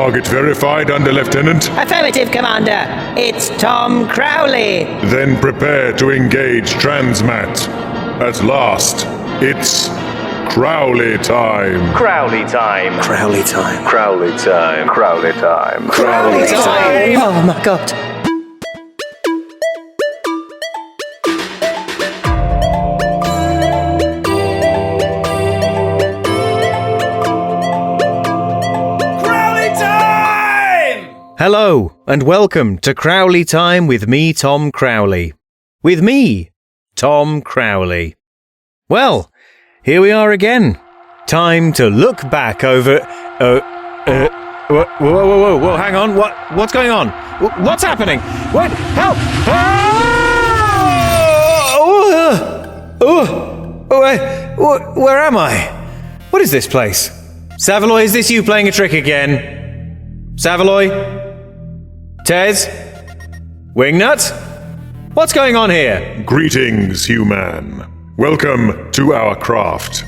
Target verified, Under-Lieutenant? Affirmative, Commander. It's Tom Crowley. Then prepare to engage Transmat. At last, it's Crowley time. Crowley time. Crowley time. Crowley time. Crowley time. Crowley time. Oh my god. Hello, and welcome to Crowley Time with me, Tom Crowley. With me, Tom Crowley. Well, here we are again. Time to look back over... Whoa, hang on, what's going on? What's happening? What? Help! Where am I? What is this place? Savaloy, is this you playing a trick again? Savaloy? Tez? Wingnut? What's going on here? Greetings, human. Welcome to our craft.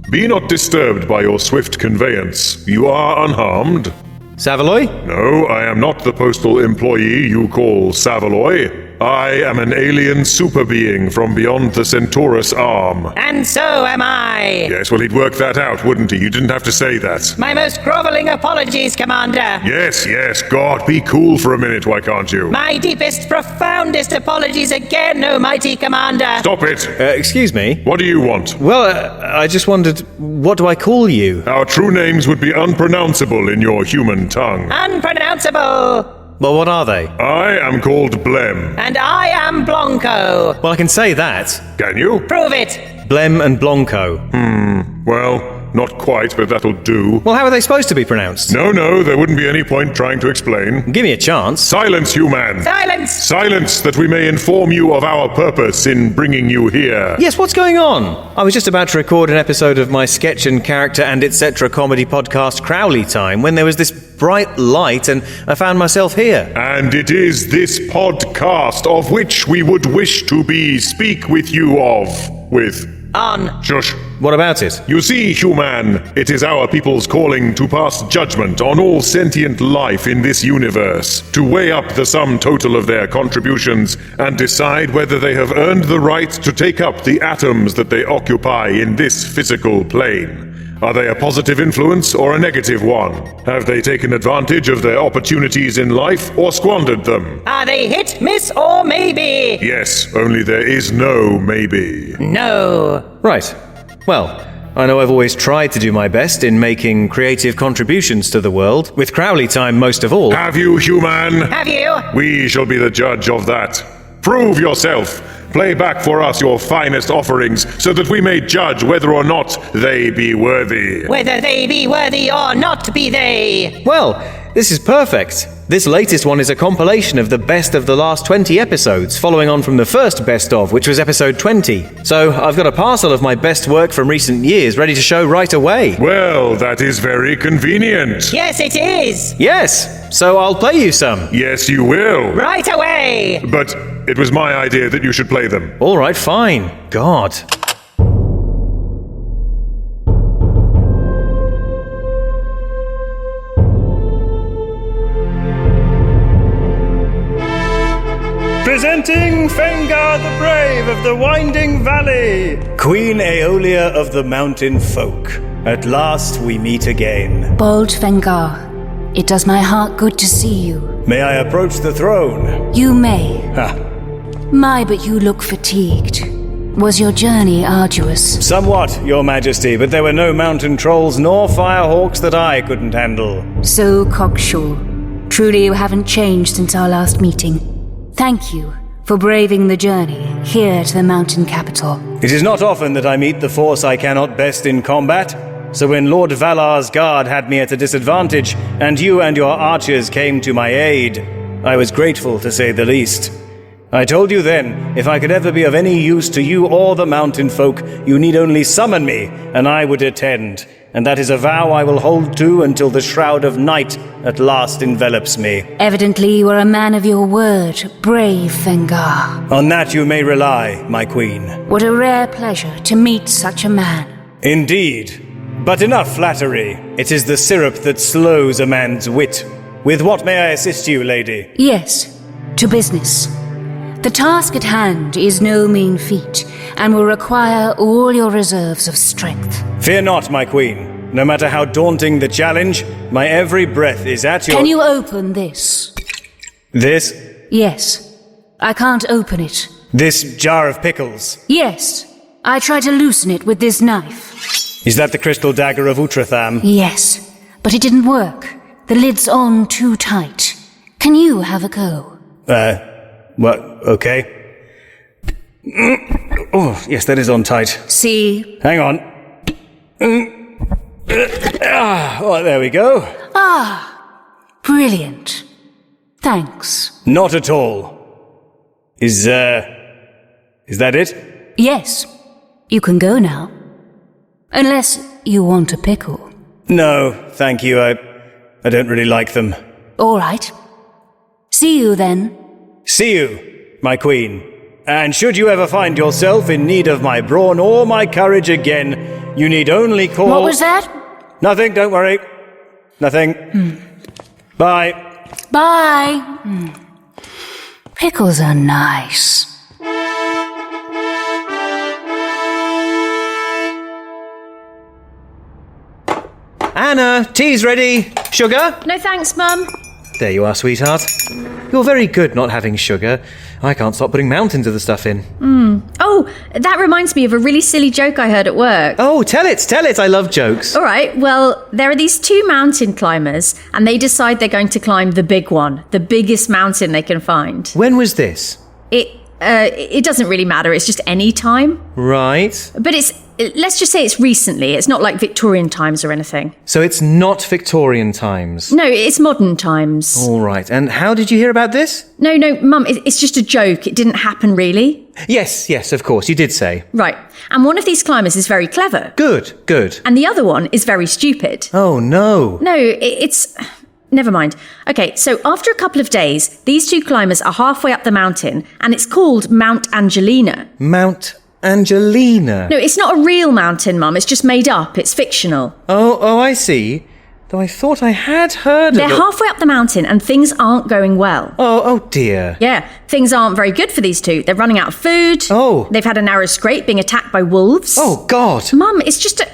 Be not disturbed by your swift conveyance. You are unharmed. Savaloy? No, I am not the postal employee you call Savaloy. I am an alien super being from beyond the Centaurus arm. And so am I. Yes, well, he'd work that out, wouldn't he? You didn't have to say that. My most groveling apologies, Commander. Yes, God, be cool for a minute, why can't you? My deepest, profoundest apologies again, O mighty Commander. Stop it! Excuse me? What do you want? Well, I just wondered, what do I call you? Our true names would be unpronounceable in your human tongue. Unpronounceable. Well, what are they? I am called Blem. And I am Blanco. Well, I can say that. Can you? Prove it. Blem and Blanco. Well, not quite, but that'll do. Well, how are they supposed to be pronounced? No, there wouldn't be any point trying to explain. Give me a chance. Silence, human! Silence. Silence, that we may inform you of our purpose in bringing you here. Yes, what's going on? I was just about to record an episode of my sketch and character and etc. comedy podcast Crowley Time when there was this bright light and I found myself here. And it is this podcast of which we would wish to speak with you with. On. Shush. What about it? You see, human, it is our people's calling to pass judgment on all sentient life in this universe, to weigh up the sum total of their contributions and decide whether they have earned the right to take up the atoms that they occupy in this physical plane. Are they a positive influence or a negative one? Have they taken advantage of their opportunities in life or squandered them? Are they hit, miss, or maybe? Yes, only there is no maybe. No. Right. Well, I know I've always tried to do my best in making creative contributions to the world, with Crowley Time most of all. Have you, human? Have you? We shall be the judge of that. Prove yourself. Play back for us your finest offerings, so that we may judge whether or not they be worthy. Whether they be worthy or not be they. Well, this is perfect. This latest one is a compilation of the best of the last 20 episodes, following on from the first best of, which was episode 20. So I've got a parcel of my best work from recent years ready to show right away. Well, that is very convenient. Yes, it is. Yes, so I'll play you some. Yes, you will. Right away. But it was my idea that you should play them. All right, fine. God. Presenting Fengar the Brave of the Winding Valley, Queen Aeolia of the Mountain Folk. At last we meet again. Bold Fengar, it does my heart good to see you. May I approach the throne? You may. Ha. My, but you look fatigued. Was your journey arduous? Somewhat, Your Majesty, but there were no mountain trolls nor firehawks that I couldn't handle. So cocksure. Truly you haven't changed since our last meeting. Thank you for braving the journey here to the mountain capital. It is not often that I meet the force I cannot best in combat, so when Lord Valar's guard had me at a disadvantage, and you and your archers came to my aid, I was grateful to say the least. I told you then, if I could ever be of any use to you or the mountain folk, you need only summon me, and I would attend. And that is a vow I will hold to until the shroud of night at last envelops me. Evidently you are a man of your word, brave Fengar. On that you may rely, my queen. What a rare pleasure to meet such a man. Indeed. But enough flattery. It is the syrup that slows a man's wit. With what may I assist you, lady? Yes, to business. The task at hand is no mean feat, and will require all your reserves of strength. Fear not, my queen. No matter how daunting the challenge, my every breath is at your... Can you open this? This? Yes. I can't open it. This jar of pickles? Yes. I tried to loosen it with this knife. Is that the crystal dagger of Utratham? Yes, but it didn't work. The lid's on too tight. Can you have a go? What? Okay. Oh, yes, that is on tight. See? Hang on. Oh, there we go. Brilliant. Thanks. Not at all. Is that it? Yes. You can go now. Unless you want a pickle. No, thank you. I don't really like them. All right. See you then. See you, my queen. And should you ever find yourself in need of my brawn or my courage again, you need only call... What was that? Nothing, don't worry. Nothing. Bye. Bye. Pickles are nice. Anna, tea's ready. Sugar? No thanks, Mum. There you are, sweetheart. You're very good not having sugar. I can't stop putting mountains of the stuff in. Oh, that reminds me of a really silly joke I heard at work. Oh, tell it. I love jokes. All right, well, there are these two mountain climbers, and they decide they're going to climb the big one, the biggest mountain they can find. When was this? It doesn't really matter, it's just any time. Right. But let's just say it's recently, it's not like Victorian times or anything. So it's not Victorian times. No, it's modern times. All right. And how did you hear about this? No, Mum, it's just a joke, it didn't happen really. Yes, of course, you did say. Right, and one of these climbers is very clever. Good. And the other one is very stupid. Oh, no. No, it's... Never mind. Okay, so after a couple of days, these two climbers are halfway up the mountain, and it's called Mount Angelina. Mount Angelina? No, it's not a real mountain, Mum. It's just made up. It's fictional. Oh, I see. Though I thought I had heard They're of it. halfway up the mountain, and things aren't going well. Oh, dear. Yeah, things aren't very good for these two. They're running out of food. Oh. They've had a narrow scrape being attacked by wolves. Oh, God. Mum, it's just a...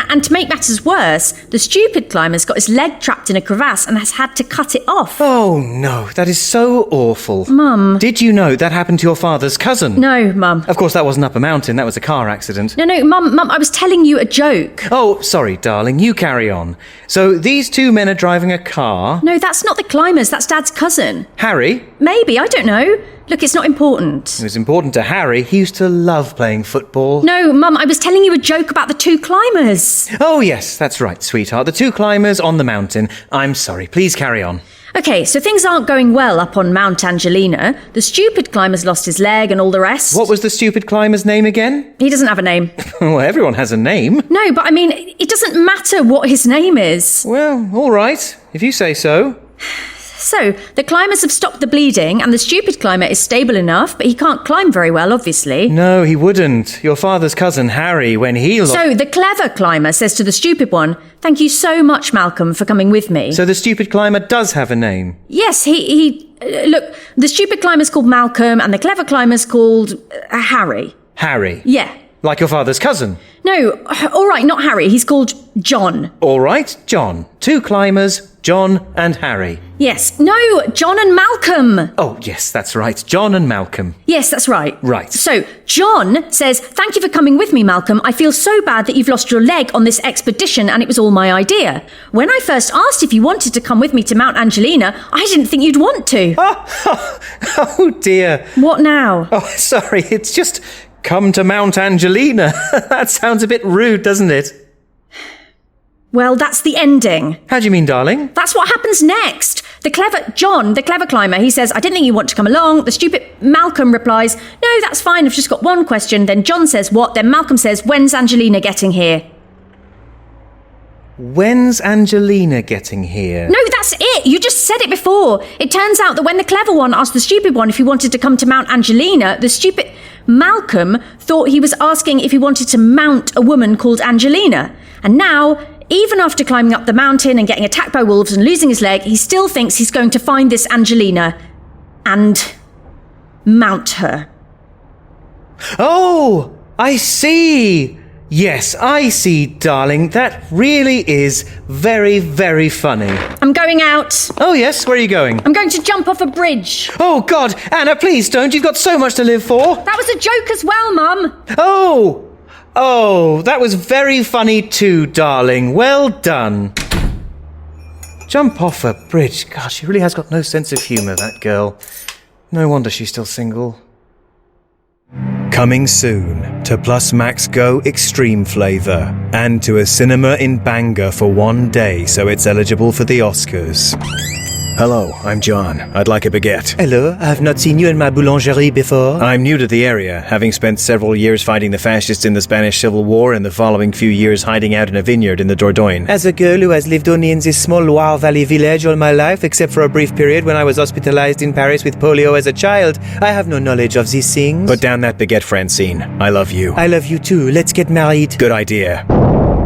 And to make matters worse, the stupid climber's got his leg trapped in a crevasse and has had to cut it off. Oh, no, that is so awful. Mum. Did you know that happened to your father's cousin? No, Mum. Of course, that wasn't up a mountain, that was a car accident. No, Mum, I was telling you a joke. Oh, sorry, darling, you carry on. So these two men are driving a car. No, that's not the climbers, that's Dad's cousin. Harry? Maybe, I don't know. Look, it's not important. It was important to Harry. He used to love playing football. No, Mum, I was telling you a joke about the two climbers. Oh, yes, that's right, sweetheart. The two climbers on the mountain. I'm sorry, please carry on. Okay, so things aren't going well up on Mount Angelina. The stupid climber's lost his leg and all the rest. What was the stupid climber's name again? He doesn't have a name. Well, everyone has a name. No, but I mean, it doesn't matter what his name is. Well, all right, if you say so. So, the climbers have stopped the bleeding, and the stupid climber is stable enough, but he can't climb very well, obviously. No, he wouldn't. Your father's cousin, Harry, when he... So, the clever climber says to the stupid one, "Thank you so much, Malcolm, for coming with me." So the stupid climber does have a name? Yes, look, the stupid climber's called Malcolm, and the clever climber's called Harry. Harry? Yeah. Like your father's cousin? No, all right, not Harry, he's called John. All right, John. Two climbers, John and Harry. Yes, no, John and Malcolm. Oh, yes, that's right, John and Malcolm. Yes, that's right. Right. So, John says, "Thank you for coming with me, Malcolm. I feel so bad that you've lost your leg on this expedition, and it was all my idea. When I first asked if you wanted to come with me to Mount Angelina, I didn't think you'd want to." Oh, dear. What now? Oh, sorry, it's just come to Mount Angelina. That sounds a bit rude, doesn't it? Well, that's the ending. How do you mean, darling? That's what happens next. The clever climber, he says, "I didn't think you want to come along." The stupid Malcolm replies, "No, that's fine, I've just got one question." Then John says, "What?" Then Malcolm says, "When's Angelina getting here?" When's Angelina getting here? No, that's it. You just said it before. It turns out that when the clever one asked the stupid one if he wanted to come to Mount Angelina, the stupid... Malcolm thought he was asking if he wanted to mount a woman called Angelina. And now, even after climbing up the mountain and getting attacked by wolves and losing his leg, he still thinks he's going to find this Angelina and mount her. Oh, I see. Yes, I see, darling. That really is very, very funny. I'm going out. Oh, yes, where are you going? I'm going to jump off a bridge. Oh, God, Anna, please don't. You've got so much to live for. That was a joke as well, Mum. Oh, that was very funny too, darling. Well done. Jump off a bridge. God, she really has got no sense of humour, that girl. No wonder she's still single. Coming soon to Plus Max Go Extreme Flavor and to a cinema in Bangor for 1 day so it's eligible for the Oscars. Hello, I'm John. I'd like a baguette. Hello, I have not seen you in my boulangerie before. I'm new to the area, having spent several years fighting the fascists in the Spanish Civil War and the following few years hiding out in a vineyard in the Dordogne. As a girl who has lived only in this small Loire Valley village all my life, except for a brief period when I was hospitalized in Paris with polio as a child, I have no knowledge of these things. Put down that baguette, Francine. I love you. I love you too. Let's get married. Good idea.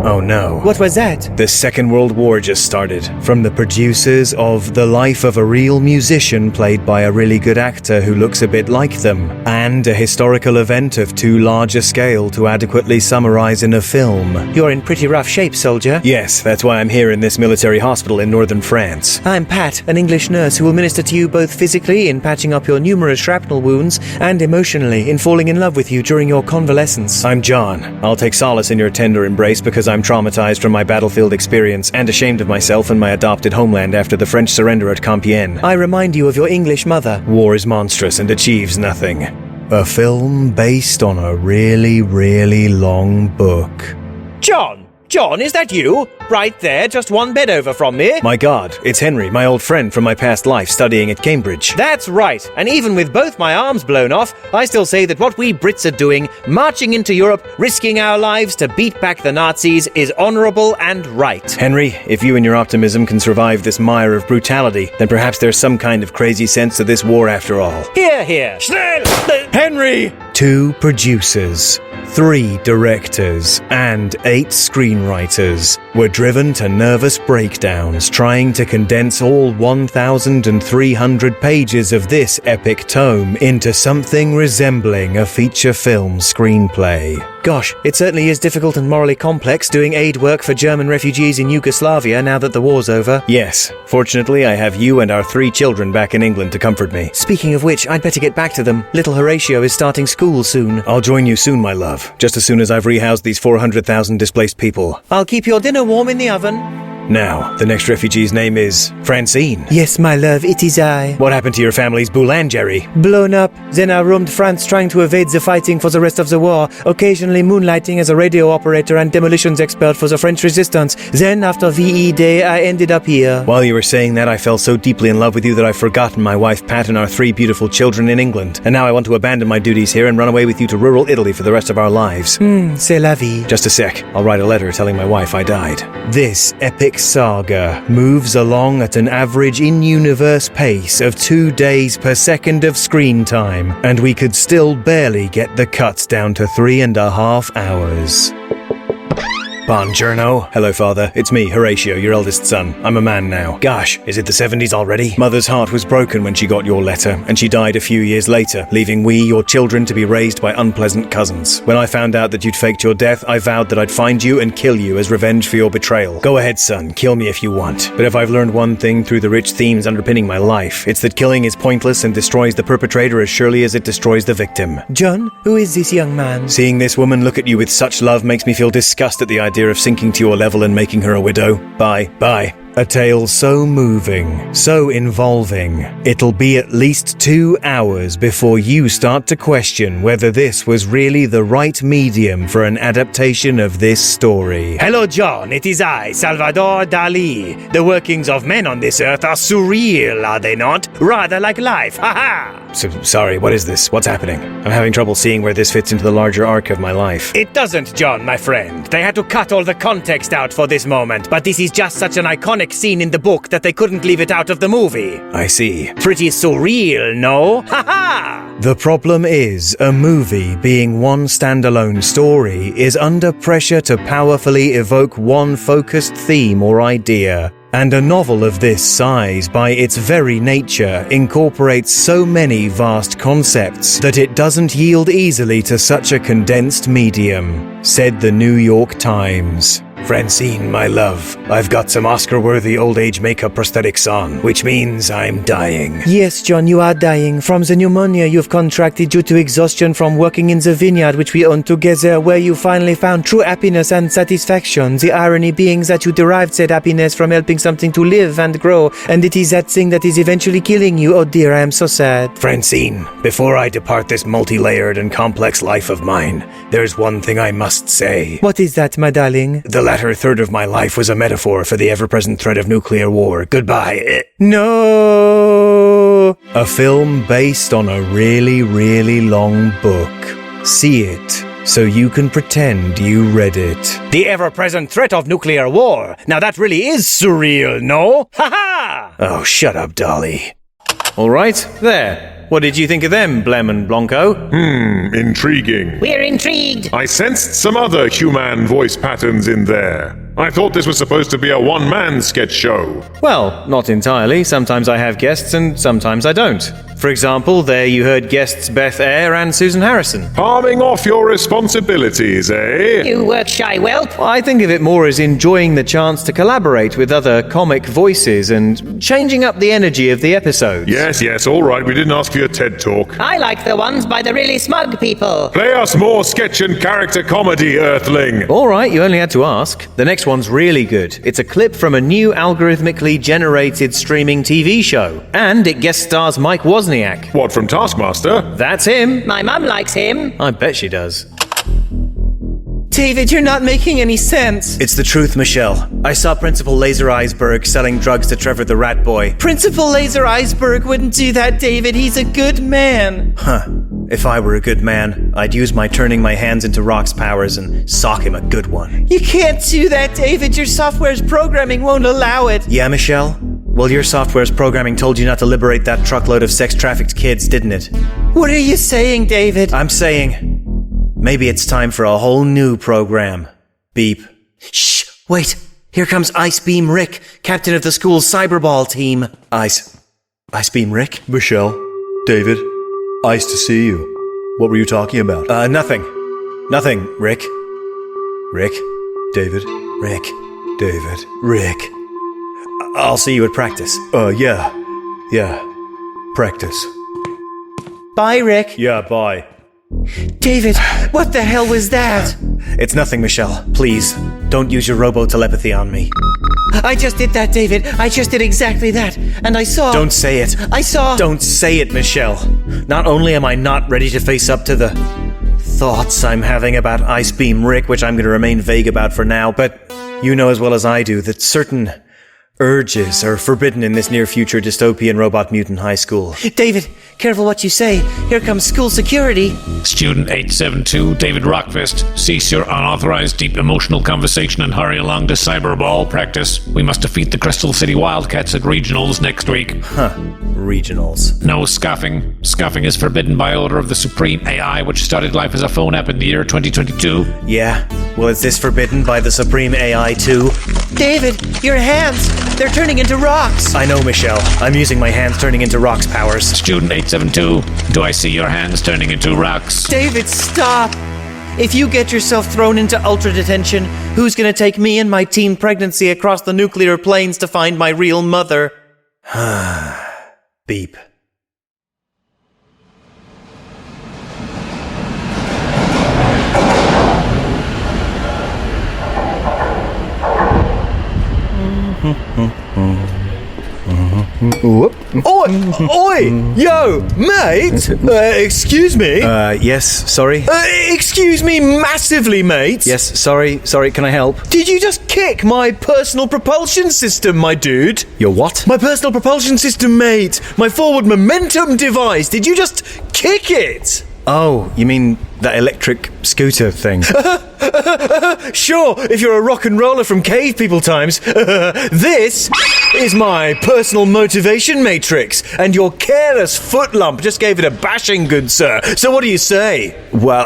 Oh no. What was that? The Second World War just started. From the producers of The Life of a Real Musician played by a really good actor who looks a bit like them, and a historical event of too large a scale to adequately summarize in a film. You're in pretty rough shape, soldier. Yes, that's why I'm here in this military hospital in northern France. I'm Pat, an English nurse who will minister to you both physically in patching up your numerous shrapnel wounds and emotionally in falling in love with you during your convalescence. I'm John. I'll take solace in your tender embrace because I'm traumatized from my battlefield experience and ashamed of myself and my adopted homeland after the French surrender at Compiègne. I remind you of your English mother. War is monstrous and achieves nothing. A film based on a really, really long book. John, is that you? Right there, just one bed over from me. My God, it's Henry, my old friend from my past life studying at Cambridge. That's right, and even with both my arms blown off, I still say that what we Brits are doing, marching into Europe, risking our lives to beat back the Nazis, is honourable and right. Henry, if you and your optimism can survive this mire of brutality, then perhaps there's some kind of crazy sense to this war after all. Here. Henry! 2 producers, 3 directors, and 8 screenwriters were driven to nervous breakdowns trying to condense all 1,300 pages of this epic tome into something resembling a feature film screenplay. Gosh, it certainly is difficult and morally complex doing aid work for German refugees in Yugoslavia now that the war's over. Yes, fortunately I have you and our 3 children back in England to comfort me. Speaking of which, I'd better get back to them. Little Horatio is starting school soon. I'll join you soon, my love, just as soon as I've rehoused these 400,000 displaced people. I'll keep your dinner warm in the oven. Now, the next refugee's name is Francine. Yes, my love, it is I. What happened to your family's boulangerie? Blown up. Then I roamed France trying to evade the fighting for the rest of the war, occasionally moonlighting as a radio operator and demolitions expert for the French resistance. Then, after VE Day, I ended up here. While you were saying that, I fell so deeply in love with you that I've forgotten my wife Pat and our 3 beautiful children in England. And now I want to abandon my duties here and run away with you to rural Italy for the rest of our lives. C'est la vie. Just a sec. I'll write a letter telling my wife I died. This epic saga moves along at an average in-universe pace of 2 days per second of screen time, and we could still barely get the cuts down to 3.5 hours. Buongiorno. Hello, Father. It's me, Horatio, your eldest son. I'm a man now. Gosh, is it the 70s already? Mother's heart was broken when she got your letter, and she died a few years later, leaving we, your children, to be raised by unpleasant cousins. When I found out that you'd faked your death, I vowed that I'd find you and kill you as revenge for your betrayal. Go ahead, son. Kill me if you want. But if I've learned one thing through the rich themes underpinning my life, it's that killing is pointless and destroys the perpetrator as surely as it destroys the victim. John, who is this young man? Seeing this woman look at you with such love makes me feel disgust at the idea of sinking to your level and making her a widow. Bye. A tale so moving, so involving, it'll be at least 2 hours before you start to question whether this was really the right medium for an adaptation of this story. Hello, John. It is I, Salvador Dali. The workings of men on this earth are surreal, are they not? Rather like life. Ha-ha! So, sorry, what is this? What's happening? I'm having trouble seeing where this fits into the larger arc of my life. It doesn't, John, my friend. They had to cut all the context out for this moment, but this is just such an iconic iconic scene in the book that they couldn't leave it out of the movie. I see. Pretty surreal, no? Ha ha! The problem is, a movie, being one standalone story, is under pressure to powerfully evoke one focused theme or idea. And a novel of this size, by its very nature, incorporates so many vast concepts that it doesn't yield easily to such a condensed medium, said the New York Times. Francine, my love, I've got some Oscar-worthy old-age makeup prosthetics on, which means I'm dying. Yes, John, you are dying from the pneumonia you've contracted due to exhaustion from working in the vineyard which we own together, where you finally found true happiness and satisfaction. The irony being that you derived said happiness from helping something to live and grow, and it is that thing that is eventually killing you. Oh dear, I am so sad. Francine, before I depart this multi-layered and complex life of mine, there's one thing I must say. What is that, my darling? The latter third of my life was a metaphor for the ever-present threat of nuclear war. Goodbye. No! A film based on a really, really long book. See it, so you can pretend you read it. The ever-present threat of nuclear war. Now that really is surreal, no? Ha ha! Oh, shut up, Dolly. All right, there. What did you think of them, Blem and Blanco? Intriguing. We're intrigued. I sensed some other human voice patterns in there. I thought this was supposed to be a one-man sketch show. Well, not entirely. Sometimes I have guests and sometimes I don't. For example, there you heard guests Beth Eyre and Susan Harrison. Palming off your responsibilities, eh? You work shy whelp. I think of it more as enjoying the chance to collaborate with other comic voices and changing up the energy of the episodes. Yes, all right. We didn't ask for your TED Talk. I like the ones by the really smug people. Play us more sketch and character comedy, Earthling. All right, you only had to ask. The next one's really good. It's a clip from a new algorithmically generated streaming TV show. And it guest stars Mike Wozniak. What, from Taskmaster? That's him. My mum likes him. I bet she does. David, you're not making any sense. It's the truth, Michelle. I saw Principal Laser Iceberg selling drugs to Trevor the Rat Boy. Principal Laser Iceberg wouldn't do that, David. He's a good man. Huh. If I were a good man, I'd use my turning my hands into rocks powers and sock him a good one. You can't do that, David. Your software's programming won't allow it. Yeah, Michelle? Well, your software's programming told you not to liberate that truckload of sex-trafficked kids, didn't it? What are you saying, David? I'm saying, maybe it's time for a whole new program. Beep. Shh, wait. Here comes Ice Beam Rick, captain of the school's cyberball team. Ice Beam Rick? Michelle, David, nice to see you. What were you talking about? Nothing. Nothing, Rick. Rick. David. Rick. David. Rick. I'll see you at practice. Yeah. Practice. Bye, Rick. Yeah, bye. David, what the hell was that? It's nothing, Michelle. Please, don't use your robo-telepathy on me. I just did that, David. I just did exactly that. And I saw... Don't say it. I saw... Don't say it, Michelle. Not only am I not ready to face up to the thoughts I'm having about Ice Beam Rick, which I'm going to remain vague about for now, but you know as well as I do that certain urges are forbidden in this near-future dystopian robot mutant high school. David, careful what you say. Here comes school security. Student 872, David Rockfist, cease your unauthorized deep emotional conversation and hurry along to cyberball practice. We must defeat the Crystal City Wildcats at regionals next week. Huh. Regionals. No scoffing. Scoffing is forbidden by order of the Supreme AI, which started life as a phone app in the year 2022. Yeah? Well, is this forbidden by the Supreme AI too? David, your hands! They're turning into rocks! I know, Michelle. I'm using my hands turning into rocks powers. Student 872, do I see your hands turning into rocks? David, stop! If you get yourself thrown into ultra detention, who's gonna take me and my teen pregnancy across the nuclear plains to find my real mother? Beep. Oi! Yo, mate! Excuse me? Yes, sorry? Excuse me massively, mate! Yes, sorry, can I help? Did you just kick my personal propulsion system, my dude? Your what? My personal propulsion system, mate! My forward momentum device! Did you just kick it? Oh, you mean that electric scooter thing? Sure, if you're a rock and roller from cave people times. This is my personal motivation matrix, and your careless foot lump just gave it a bashing, good sir. So what do you say? Well,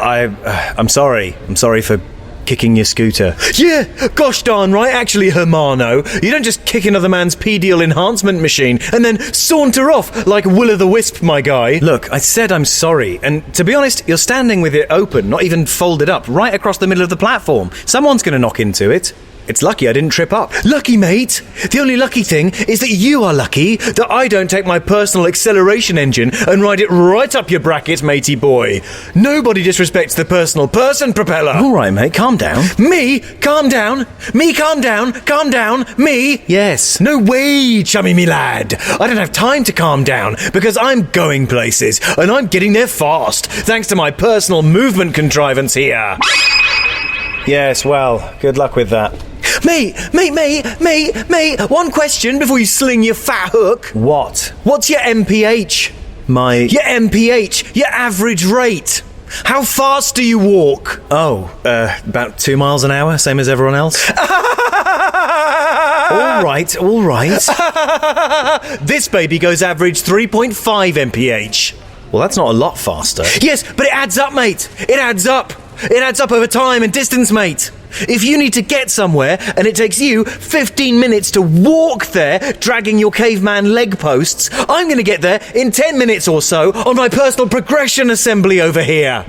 I'm sorry. I'm sorry for kicking your scooter. Yeah, gosh darn right, actually, Hermano. You don't just kick another man's PDL enhancement machine and then saunter off like Will-o'-the-Wisp, my guy. Look, I said I'm sorry, and to be honest, you're standing with it open, not even folded up, right across the middle of the platform. Someone's gonna knock into it. It's lucky I didn't trip up. Lucky, mate? The only lucky thing is that you are lucky that I don't take my personal acceleration engine and ride it right up your bracket, matey boy. Nobody disrespects the personal person propeller. All right, mate, calm down. Me? Calm down? Me calm down? Calm down? Me? Yes. No way, chummy me lad. I don't have time to calm down because I'm going places and I'm getting there fast thanks to my personal movement contrivance here. Yes, well, good luck with that. Mate, one question before you sling your fat hook. What? What's your MPH? Your MPH, your average rate. How fast do you walk? Oh, about 2 miles an hour, same as everyone else. All right. This baby goes average 3.5 mph. Well, that's not a lot faster. Yes, but it adds up, mate. It adds up. It adds up over time and distance, mate. If you need to get somewhere and it takes you 15 minutes to walk there, dragging your caveman leg posts, I'm going to get there in 10 minutes or so on my personal progression assembly over here.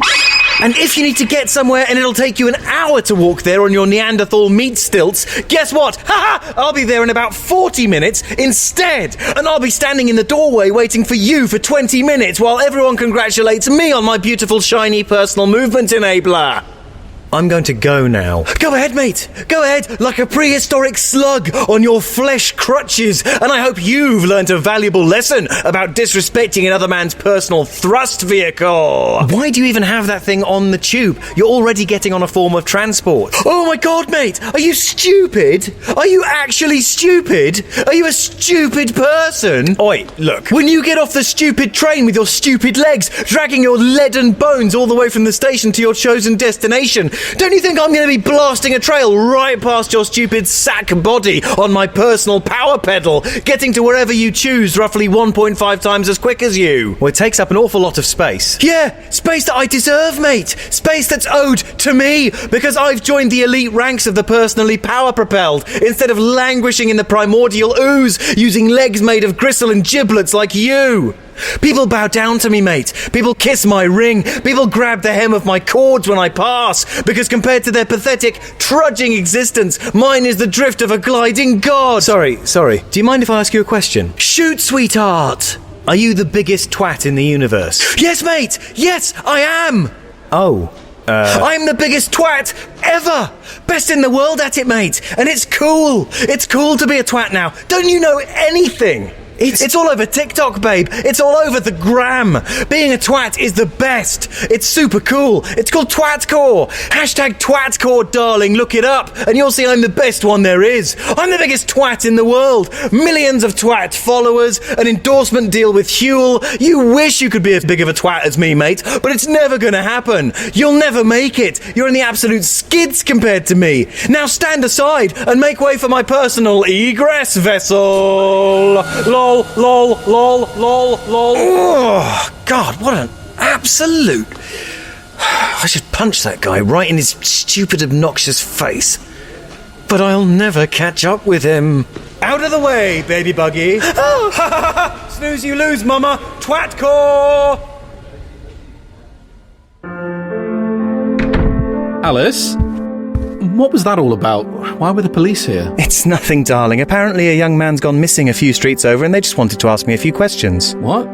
And if you need to get somewhere and it'll take you an hour to walk there on your Neanderthal meat stilts, guess what? I'll be there in about 40 minutes instead. And I'll be standing in the doorway waiting for you for 20 minutes while everyone congratulates me on my beautiful, shiny personal movement enabler. I'm going to go now. Go ahead, mate. Go ahead, like a prehistoric slug on your flesh crutches. And I hope you've learnt a valuable lesson about disrespecting another man's personal thrust vehicle. Why do you even have that thing on the tube? You're already getting on a form of transport. Oh my god, mate. Are you stupid? Are you actually stupid? Are you a stupid person? Oi, look. When you get off the stupid train with your stupid legs, dragging your leaden bones all the way from the station to your chosen destination, don't you think I'm going to be blasting a trail right past your stupid sack body on my personal power pedal, getting to wherever you choose roughly 1.5 times as quick as you? Well, it takes up an awful lot of space. Yeah, space that I deserve, mate. Space that's owed to me, because I've joined the elite ranks of the personally power-propelled, instead of languishing in the primordial ooze, using legs made of gristle and giblets like you. People bow down to me, mate. People kiss my ring. People grab the hem of my cords when I pass, because compared to their pathetic, trudging existence, mine is the drift of a gliding god. Sorry. Do you mind if I ask you a question? Shoot, sweetheart. Are you the biggest twat in the universe? Yes, mate. Yes, I am. Oh. I'm the biggest twat ever! Best in the world at it, mate. And it's cool. It's cool to be a twat now. Don't you know anything? It's all over TikTok, babe. It's all over the gram. Being a twat is the best. It's super cool. It's called Twatcore. Hashtag Twatcore, darling. Look it up and you'll see I'm the best one there is. I'm the biggest twat in the world. Millions of twat followers, an endorsement deal with Huel. You wish you could be as big of a twat as me, mate, but it's never gonna happen. You'll never make it. You're in the absolute skids compared to me. Now stand aside and make way for my personal egress vessel. Lol. Oh, God, what an absolute... I should punch that guy right in his stupid, obnoxious face. But I'll never catch up with him. Out of the way, baby buggy. Oh. Snooze you lose, mama. Twatcore! Alice? What was that all about? Why were the police here? It's nothing, darling. Apparently a young man's gone missing a few streets over and they just wanted to ask me a few questions. What?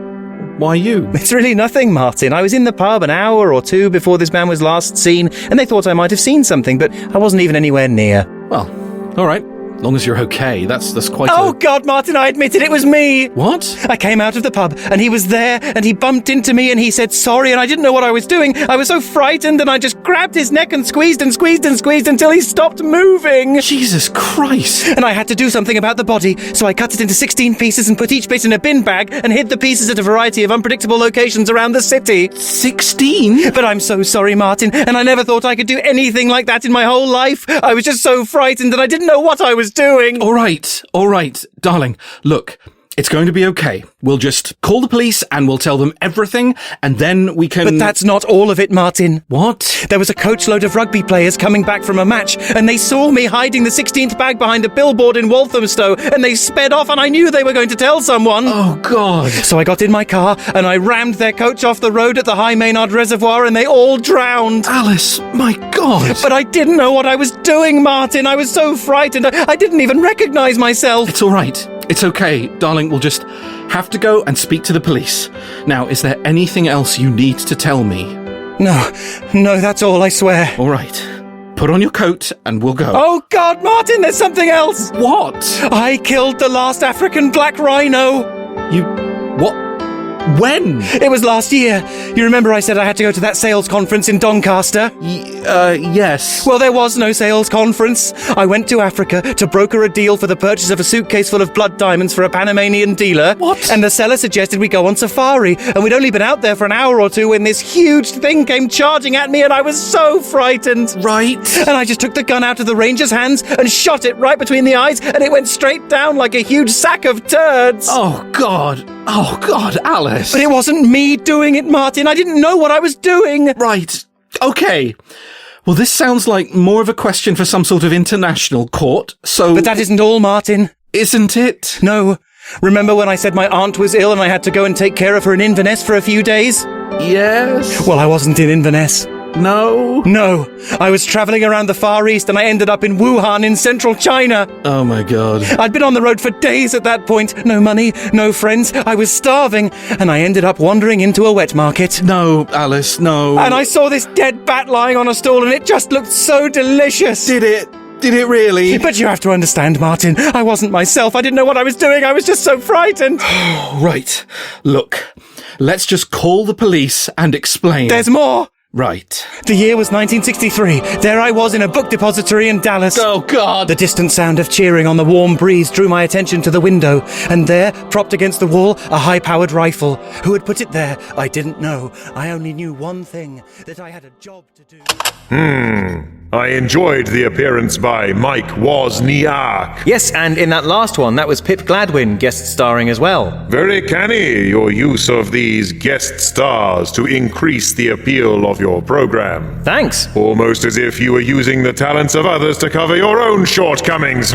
Why you? It's really nothing, Martin. I was in the pub an hour or two before this man was last seen and they thought I might have seen something, but I wasn't even anywhere near. Well, all right. long as you're okay. That's quite Oh, God, Martin, I admit it was me. What? I came out of the pub, and he was there, and he bumped into me, and he said sorry, and I didn't know what I was doing. I was so frightened, and I just grabbed his neck and squeezed and squeezed and squeezed until he stopped moving. Jesus Christ. And I had to do something about the body, so I cut it into 16 pieces and put each bit in a bin bag and hid the pieces at a variety of unpredictable locations around the city. 16? But I'm so sorry, Martin, and I never thought I could do anything like that in my whole life. I was just so frightened and I didn't know what I was doing. All right, darling. Look, it's going to be okay. We'll just call the police and we'll tell them everything, and then we can... But that's not all of it, Martin. What? There was a coachload of rugby players coming back from a match, and they saw me hiding the 16th bag behind a billboard in Walthamstow, and they sped off, and I knew they were going to tell someone. Oh, God. So I got in my car, and I rammed their coach off the road at the High Maynard Reservoir, and they all drowned. Alice, my God. But I didn't know what I was doing, Martin. I was so frightened. I didn't even recognize myself. It's all right. It's okay, darling. We'll just have to go and speak to the police. Now, is there anything else you need to tell me? No, that's all, I swear. All right. Put on your coat and we'll go. Oh, God, Martin, there's something else. What? I killed the last African black rhino. You... what? When? It was last year. You remember I said I had to go to that sales conference in Doncaster? Yes. Well, there was no sales conference. I went to Africa to broker a deal for the purchase of a suitcase full of blood diamonds for a Panamanian dealer. What? And the seller suggested we go on safari, and we'd only been out there for an hour or two when this huge thing came charging at me, and I was so frightened. Right. And I just took the gun out of the ranger's hands and shot it right between the eyes, and it went straight down like a huge sack of turds. Oh, God, Alice. But it wasn't me doing it, Martin. I didn't know what I was doing. Right. Okay. Well, this sounds like more of a question for some sort of international court, so... But that isn't all, Martin. Isn't it? No. Remember when I said my aunt was ill and I had to go and take care of her in Inverness for a few days? Yes. Well, I wasn't in Inverness. No. I was travelling around the Far East and I ended up in Wuhan in central China. Oh my God. I'd been on the road for days at that point. No money, no friends. I was starving and I ended up wandering into a wet market. No, Alice, no. And I saw this dead bat lying on a stall and it just looked so delicious. Did it? Did it really? But you have to understand, Martin. I wasn't myself. I didn't know what I was doing. I was just so frightened. Right. Look, let's just call the police and explain. There's more. Right. The year was 1963. There I was in a book depository in Dallas. Oh, God. The distant sound of cheering on the warm breeze drew my attention to the window, and there, propped against the wall, a high-powered rifle. Who had put it there? I didn't know. I only knew one thing, that I had a job to do. I enjoyed the appearance by Mike Wozniak. Yes, and in that last one, that was Pip Gladwin guest starring as well. Very canny, your use of these guest stars to increase the appeal of your program. Thanks. Almost as if you were using the talents of others to cover your own shortcomings,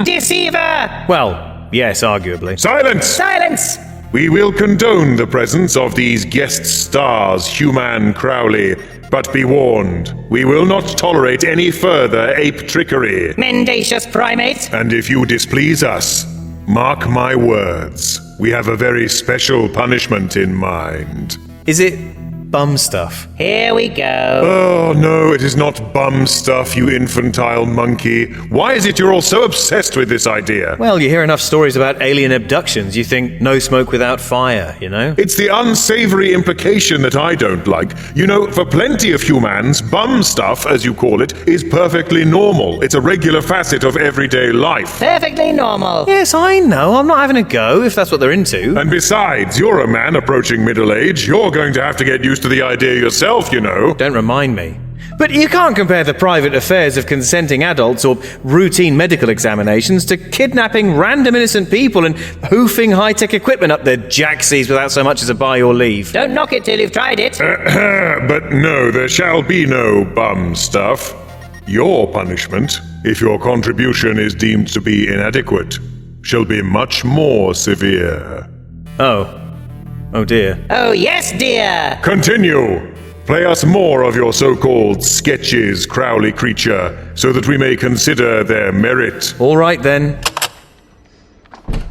Deceiver! Well, yes, arguably. Silence! Silence! We will condone the presence of these guest stars, Human Crowley, but be warned, we will not tolerate any further ape trickery. Mendacious primate! And if you displease us, mark my words, we have a very special punishment in mind. Is it bum stuff? Here we go. Oh, no, it is not bum stuff, you infantile monkey. Why is it you're all so obsessed with this idea? Well, you hear enough stories about alien abductions, you think no smoke without fire, you know? It's the unsavory implication that I don't like. You know, for plenty of humans, bum stuff, as you call it, is perfectly normal. It's a regular facet of everyday life. Perfectly normal. Yes, I know. I'm not having a go, if that's what they're into. And besides, you're a man approaching middle age. You're going to have to get used to the idea yourself, you know. Don't remind me. But you can't compare the private affairs of consenting adults or routine medical examinations to kidnapping random innocent people and hoofing high-tech equipment up their jacksies without so much as a buy or leave. Don't knock it till you've tried it. But no, there shall be no bum stuff. Your punishment, if your contribution is deemed to be inadequate, shall be much more severe. Oh dear. Oh, yes, dear. Continue. Play us more of your so-called sketches, Crowley creature, so that we may consider their merit. All right, then.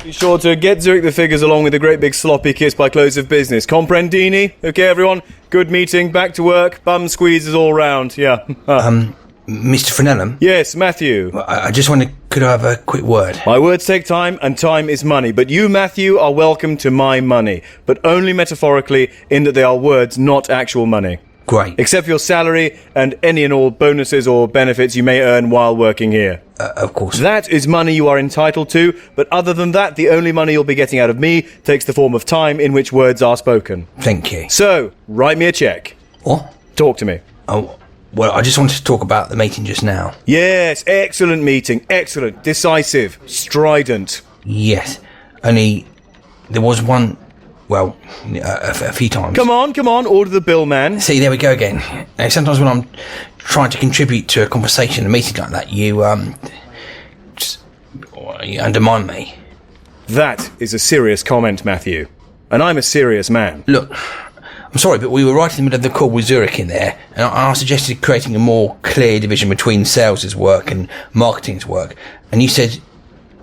Be sure to get Zurich the figures along with a great big sloppy kiss by close of business. Comprendini? Okay, everyone? Good meeting, back to work, bum squeezes all round, yeah. Mr. Fenelon? Yes, Matthew. I just want to could I have a quick word? My words take time, and time is money. But you, Matthew, are welcome to my money. But only metaphorically, in that they are words, not actual money. Great. Except for your salary and any and all bonuses or benefits you may earn while working here. Of course. That is money you are entitled to, but other than that, the only money you'll be getting out of me takes the form of time in which words are spoken. Thank you. So, write me a check. What? Talk to me. Oh, well, I just wanted to talk about the meeting just now. Yes, excellent meeting. Excellent. Decisive. Strident. Yes. Only there was one... Well, a few times. Come on, order the bill, man. See, there we go again. Now, sometimes when I'm trying to contribute to a conversation, a meeting like that, you undermine me. That is a serious comment, Matthew. And I'm a serious man. Look, I'm sorry, but we were right in the middle of the call with Zurich in there, and I suggested creating a more clear division between sales' work and marketing's work, and you said,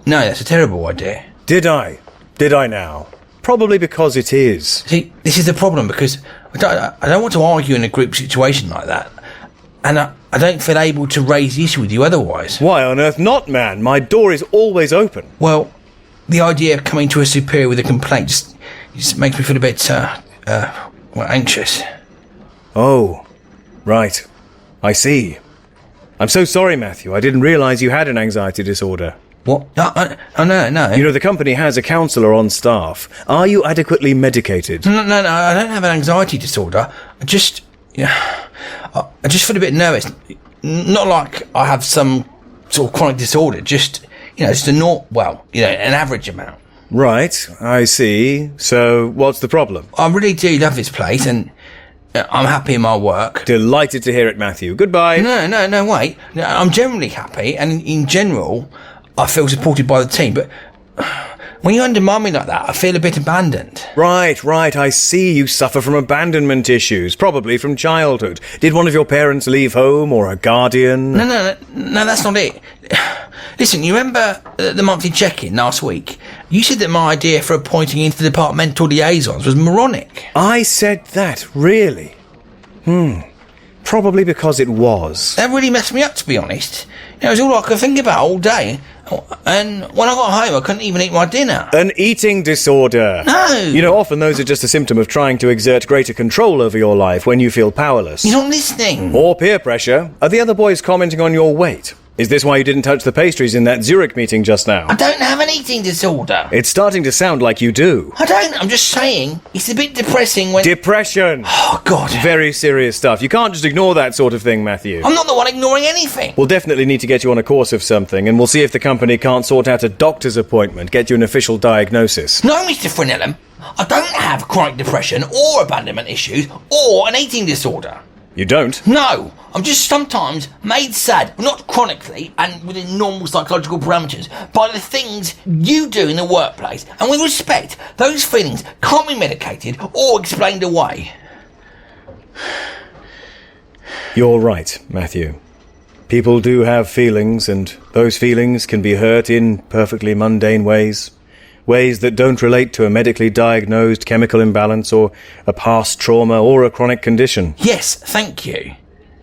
no, that's a terrible idea. Did I? Did I now? Probably because it is. See, this is the problem, because I don't want to argue in a group situation like that. And I don't feel able to raise the issue with you otherwise. Why on earth not, man? My door is always open. Well, the idea of coming to a superior with a complaint just makes me feel a bit, anxious. Oh, right. I see. I'm so sorry, Matthew. I didn't realise you had an anxiety disorder. What? No. You know, the company has a counsellor on staff. Are you adequately medicated? No, I don't have an anxiety disorder. I just feel a bit nervous. Not like I have some sort of chronic disorder, just an average amount. Right, I see. So, what's the problem? I really do love this place, and I'm happy in my work. Delighted to hear it, Matthew. Goodbye. No, wait. I'm generally happy, and in general, I feel supported by the team, but when you undermine me like that, I feel a bit abandoned. Right, I see. You suffer from abandonment issues, probably from childhood. Did one of your parents leave home, or a guardian? No, that's not it. Listen, you remember the monthly check-in last week? You said that my idea for appointing into the departmental liaisons was moronic. I said that, really? Probably because it was. That really messed me up, to be honest. It was all I could think about all day. And when I got home, I couldn't even eat my dinner. An eating disorder. No. You know, often those are just a symptom of trying to exert greater control over your life when you feel powerless. You're not listening. Or peer pressure. Are the other boys commenting on your weight? Is this why you didn't touch the pastries in that Zurich meeting just now? I don't have an eating disorder. It's starting to sound like you do. I don't. I'm just saying, it's a bit depressing when... Depression. Oh, God. Very serious stuff. You can't just ignore that sort of thing, Matthew. I'm not the one ignoring anything. We'll definitely need to get you on a course of something, and we'll see if the company can't sort out a doctor's appointment, get you an official diagnosis. No, Mr. Frenellum. I don't have chronic depression or abandonment issues or an eating disorder. You don't? No, I'm just sometimes made sad, not chronically and within normal psychological parameters, by the things you do in the workplace. And with respect, those feelings can't be medicated or explained away. You're right, Matthew. People do have feelings, and those feelings can be hurt in perfectly mundane ways. Ways that don't relate to a medically diagnosed chemical imbalance or a past trauma or a chronic condition. Yes, thank you.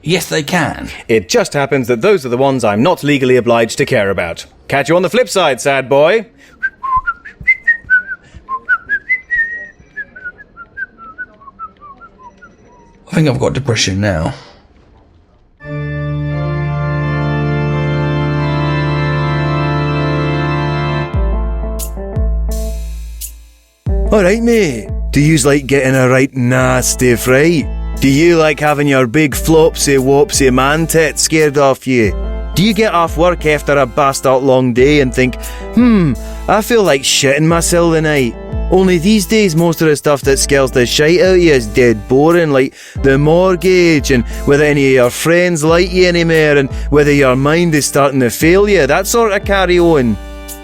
Yes, they can. It just happens that those are the ones I'm not legally obliged to care about. Catch you on the flip side, sad boy. I think I've got depression now. Alright, mate. Do you like getting a right nasty fright? Do you like having your big flopsy wopsy man tit scared off you? Do you get off work after a bastard long day and think, I feel like shitting myself tonight? Only these days most of the stuff that scares the shite out of you is dead boring, like the mortgage and whether any of your friends like you anymore and whether your mind is starting to fail you, that sort of carry on.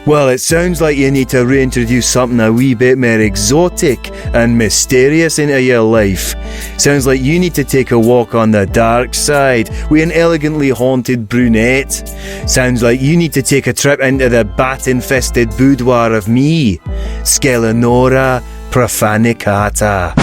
Well, it sounds like you need to reintroduce something a wee bit more exotic and mysterious into your life. Sounds like you need to take a walk on the dark side with an elegantly haunted brunette. Sounds like you need to take a trip into the bat-infested boudoir of me, Skelenora Profanicata.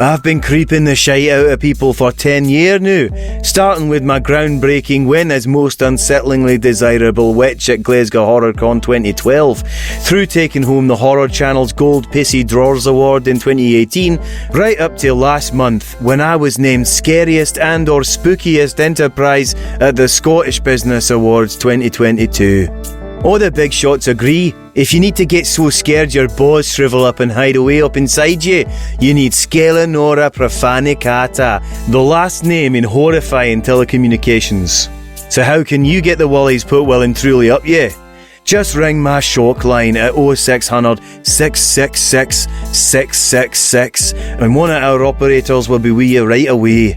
I've been creeping the shite out of people for 10 years now, starting with my groundbreaking win as most unsettlingly desirable witch at Glasgow HorrorCon 2012, through taking home the Horror Channel's Gold Pissy Drawers Award in 2018, right up till last month when I was named Scariest and or Spookiest Enterprise at the Scottish Business Awards 2022. All the big shots agree. If you need to get so scared your balls shrivel up and hide away up inside you, you need Skelenora Profanicata, the last name in horrifying telecommunications. So how can you get the willies put well and truly up you? Just ring my shock line at 0600 666 666 and one of our operators will be with you right away.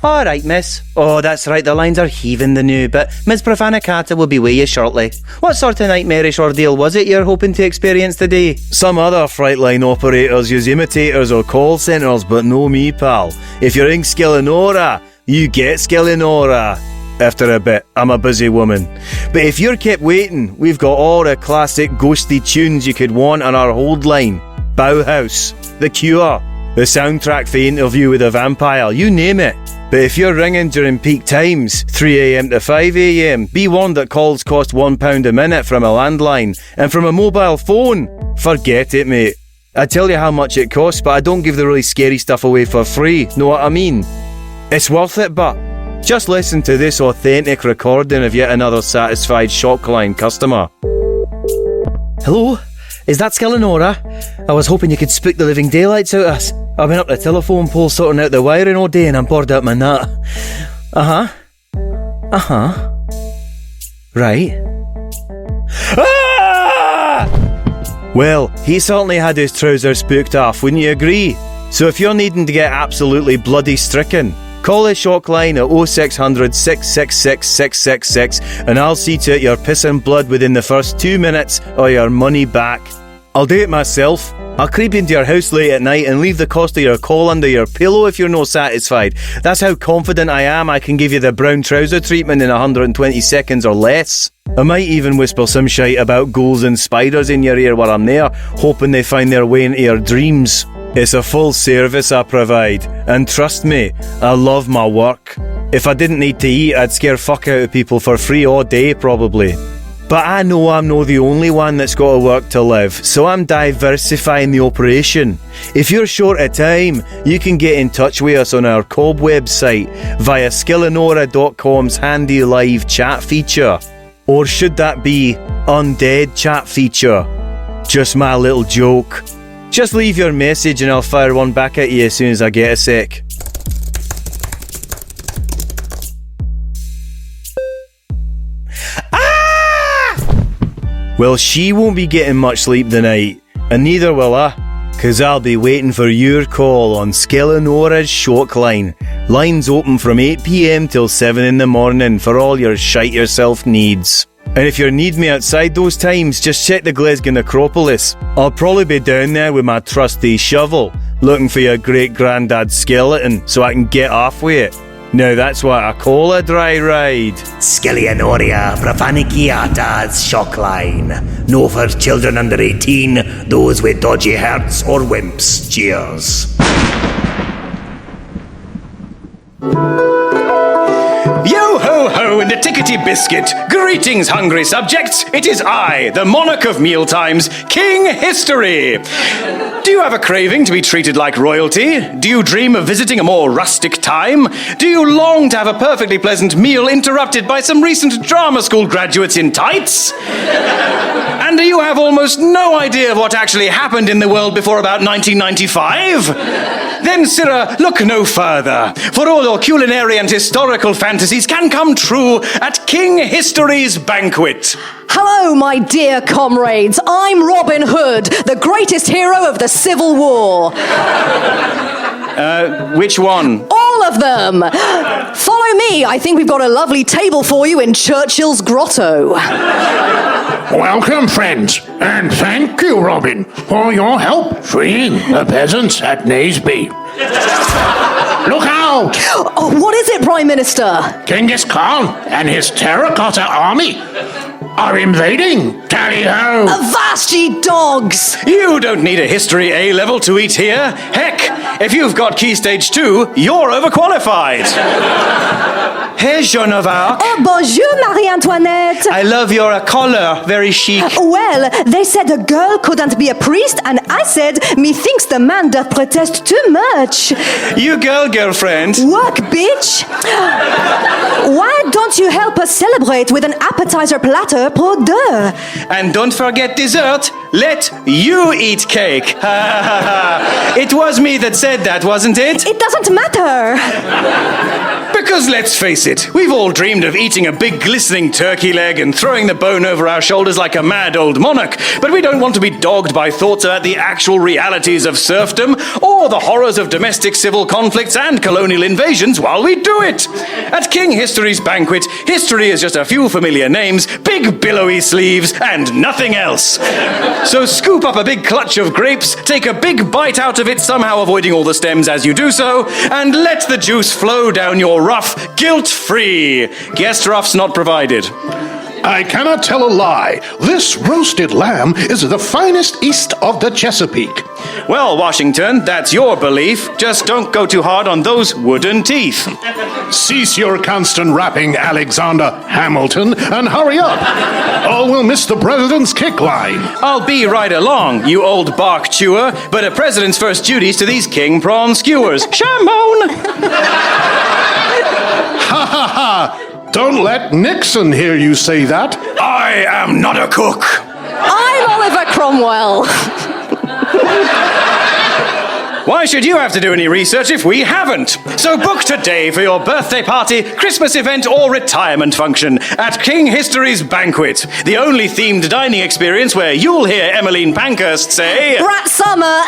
All right, miss. Oh, that's right, the lines are heaving the new, but Miss Profanicata will be with you shortly. What sort of nightmarish ordeal was it you're hoping to experience today? Some other Frightline operators use imitators or call centres, but no me, pal. If you ring Skelenora, you get Skelenora. After a bit, I'm a busy woman. But if you're kept waiting, we've got all the classic ghosty tunes you could want on our hold line. Bauhaus, The Cure, the soundtrack for Interview with a Vampire, you name it. But if you're ringing during peak times, 3am to 5am, be warned that calls cost £1 a minute from a landline, and from a mobile phone, forget it, mate. I tell you how much it costs, but I don't give the really scary stuff away for free, know what I mean? It's worth it, but just listen to this authentic recording of yet another satisfied Shockline customer. Hello? Is that Skelenora? I was hoping you could spook the living daylights out of us. I've been up the telephone pole sorting out the wiring all day and I'm bored out my nut. Right. Ah! Well, he certainly had his trousers spooked off, wouldn't you agree? So if you're needing to get absolutely bloody stricken, call the shock line at 0600 666 666 and I'll see to it you're pissing blood within the first 2 minutes or your money back. I'll do it myself. I'll creep into your house late at night and leave the cost of your call under your pillow if you're not satisfied. That's how confident I am I can give you the brown trouser treatment in 120 seconds or less. I might even whisper some shite about ghouls and spiders in your ear while I'm there, hoping they find their way into your dreams. It's a full service I provide, and trust me, I love my work. If I didn't need to eat, I'd scare fuck out of people for free all day probably. But I know I'm not the only one that's got to work to live, so I'm diversifying the operation. If you're short of time, you can get in touch with us on our Cobb website via Skelenora.com's handy live chat feature. Or should that be undead chat feature? Just my little joke. Just leave your message and I'll fire one back at you as soon as I get a sec. Well, she won't be getting much sleep tonight, and neither will I, 'cause I'll be waiting for your call on Skelenora's shock line. Lines open from 8pm till 7 in the morning for all your shite yourself needs. And if you need me outside those times, just check the Glasgow Necropolis. I'll probably be down there with my trusty shovel, looking for your great-granddad's skeleton so I can get off with it. Now that's what I call a dry ride. Skelenoria Profaniciata's shockline. No for children under 18, those with dodgy hearts or wimps. Cheers. Yo-ho-ho in the tickety biscuit. Greetings, hungry subjects. It is I, the monarch of mealtimes, King History. Do you have a craving to be treated like royalty? Do you dream of visiting a more rustic time? Do you long to have a perfectly pleasant meal interrupted by some recent drama school graduates in tights? And do you have almost no idea of what actually happened in the world before about 1995? Then, sirrah, look no further, for all your culinary and historical fantasies can come true at King History's banquet. Hello, my dear comrades. I'm Robin Hood, the greatest hero of the Civil War. Which one? All of them. Follow me. I think we've got a lovely table for you in Churchill's Grotto. Welcome, friends, and thank you, Robin, for your help freeing the peasants at Naseby. Look out! Oh, what is it, Prime Minister? Genghis Khan and his terracotta army. are invading. Tally-ho! Avast ye dogs! You don't need a history A-level to eat here. Heck, if you've got Key Stage 2, you're overqualified. Here's Joan of Arc. Oh, bonjour, Marie-Antoinette. I love your collar, very chic. Well, they said a girl couldn't be a priest, and I said, methinks the man doth protest too much. You girlfriend. Work, bitch! Why don't you help us celebrate with an appetizer platter pour deux? And don't forget dessert. Let you eat cake. It was me that said that, wasn't it? It doesn't matter. Because let's face it, we've all dreamed of eating a big glistening turkey leg and throwing the bone over our shoulders like a mad old monarch, but we don't want to be dogged by thoughts about the actual realities of serfdom or the horrors of domestic civil conflicts and colonial invasions while we do it. At King History's banquet, history is just a few familiar names, big billowy sleeves, and nothing else. So scoop up a big clutch of grapes, take a big bite out of it, somehow avoiding all the stems as you do so, and let the juice flow down your ruff, guilt-free. Guest ruffs not provided. I cannot tell a lie. This roasted lamb is the finest east of the Chesapeake. Well, Washington, that's your belief. Just don't go too hard on those wooden teeth. Cease your constant rapping, Alexander Hamilton, and hurry up, or we'll miss the president's kick line. I'll be right along, you old bark chewer, but a president's first duties to these king prawn skewers. Shambone! Ha ha ha! Don't let Nixon hear you say that. I am not a cook. I'm Oliver Cromwell. Why should you have to do any research if we haven't? So book today for your birthday party, Christmas event, or retirement function at King History's Banquet, the only themed dining experience where you'll hear Emmeline Pankhurst say, Brat Summer.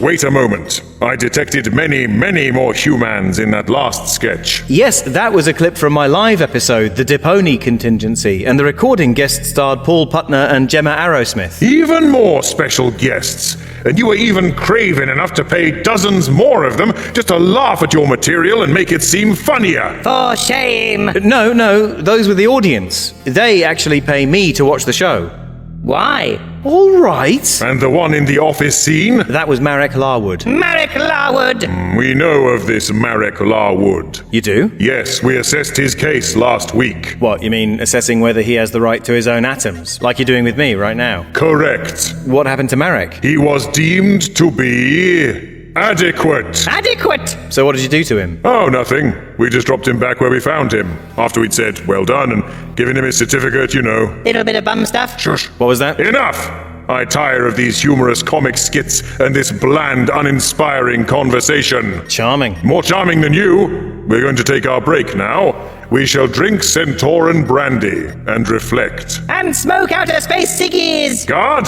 Wait a moment. I detected many more humans in that last sketch. Yes, that was a clip from my live episode, The Diponi Contingency, and the recording guest starred Paul Putner and Gemma Arrowsmith. Even more special guests. And you were even craven enough to pay dozens more of them just to laugh at your material and make it seem funnier. For shame! No, those were the audience. They actually pay me to watch the show. Why? All right. And the one in the office scene? That was Marek Larwood. Marek Larwood! We know of this Marek Larwood. You do? Yes, we assessed his case last week. What, you mean assessing whether he has the right to his own atoms, like you're doing with me right now? Correct. What happened to Marek? He was deemed to be adequate. Adequate! So what did you do to him? Oh, nothing. We just dropped him back where we found him, after we'd said, well done, and given him his certificate, you know. Little bit of bum stuff. Shush. What was that? Enough! I tire of these humorous comic skits and this bland, uninspiring conversation. Charming. More charming than you. We're going to take our break now. We shall drink Centauran brandy and reflect. And smoke outer space ciggies! Guard!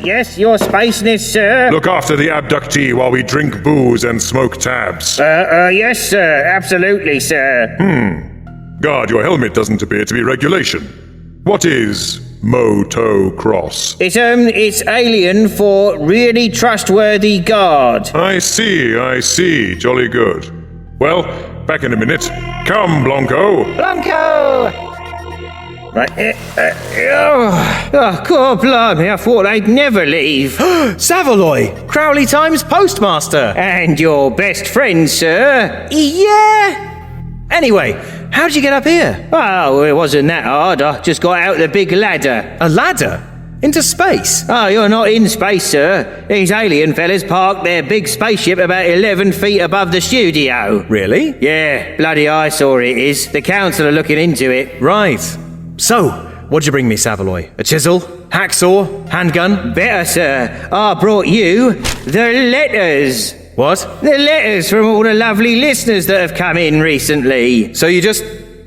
Yes, your spaceness, sir. Look after the abductee while we drink booze and smoke tabs. Yes, sir. Absolutely, sir. Guard, your helmet doesn't appear to be regulation. What is motocross? It's alien for really trustworthy guard. I see. Jolly good. Well, back in a minute. Come, Blanco. Blanco! Right. God blimey, I thought they'd never leave. Savaloy, Crowley Times postmaster. And your best friend, sir. Yeah. Anyway, how'd you get up here? Oh, it wasn't that hard. I just got out the big ladder. A ladder? Into space? Oh, you're not in space, sir. These alien fellas parked their big spaceship about 11 feet above the studio. Really? Yeah, bloody eyesore it is. The council are looking into it. Right. So, what'd you bring me, Savaloy? A chisel? Hacksaw? Handgun? Better, sir. I brought you the letters. What? The letters from all the lovely listeners that have come in recently. So you just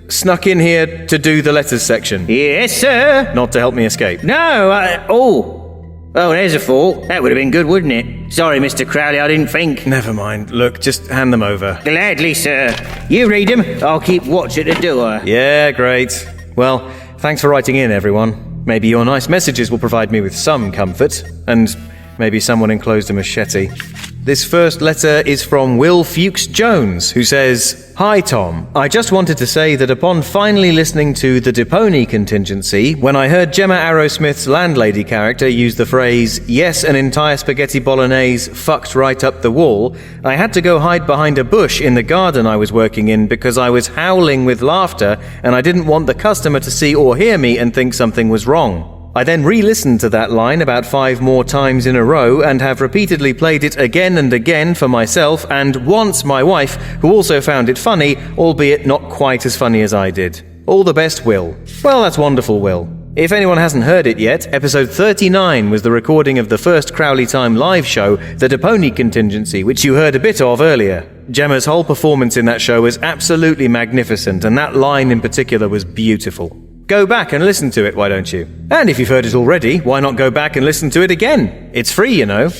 snuck in here to do the letters section? Yes, sir. Not to help me escape? No, Oh, there's a thought. That would have been good, wouldn't it? Sorry, Mr. Crowley, I didn't think. Never mind. Look, just hand them over. Gladly, sir. You read them. I'll keep watch at the door. Yeah, great. Well, thanks for writing in, everyone. Maybe your nice messages will provide me with some comfort, and maybe someone enclosed a machete. This first letter is from Will Fuchs Jones, who says, "Hi Tom, I just wanted to say that upon finally listening to the Depony contingency, when I heard Gemma Arrowsmith's landlady character use the phrase, 'Yes, an entire spaghetti bolognese fucked right up the wall,' I had to go hide behind a bush in the garden I was working in because I was howling with laughter and I didn't want the customer to see or hear me and think something was wrong. I then re-listened to that line about 5 more times in a row and have repeatedly played it again and again for myself and once my wife, who also found it funny, albeit not quite as funny as I did. All the best, Will." Well, that's wonderful, Will. If anyone hasn't heard it yet, episode 39 was the recording of the first Crowley Time live show, the Depony contingency, which you heard a bit of earlier. Gemma's whole performance in that show was absolutely magnificent, and that line in particular was beautiful. Go back and listen to it, why don't you? And if you've heard it already, why not go back and listen to it again? It's free, you know.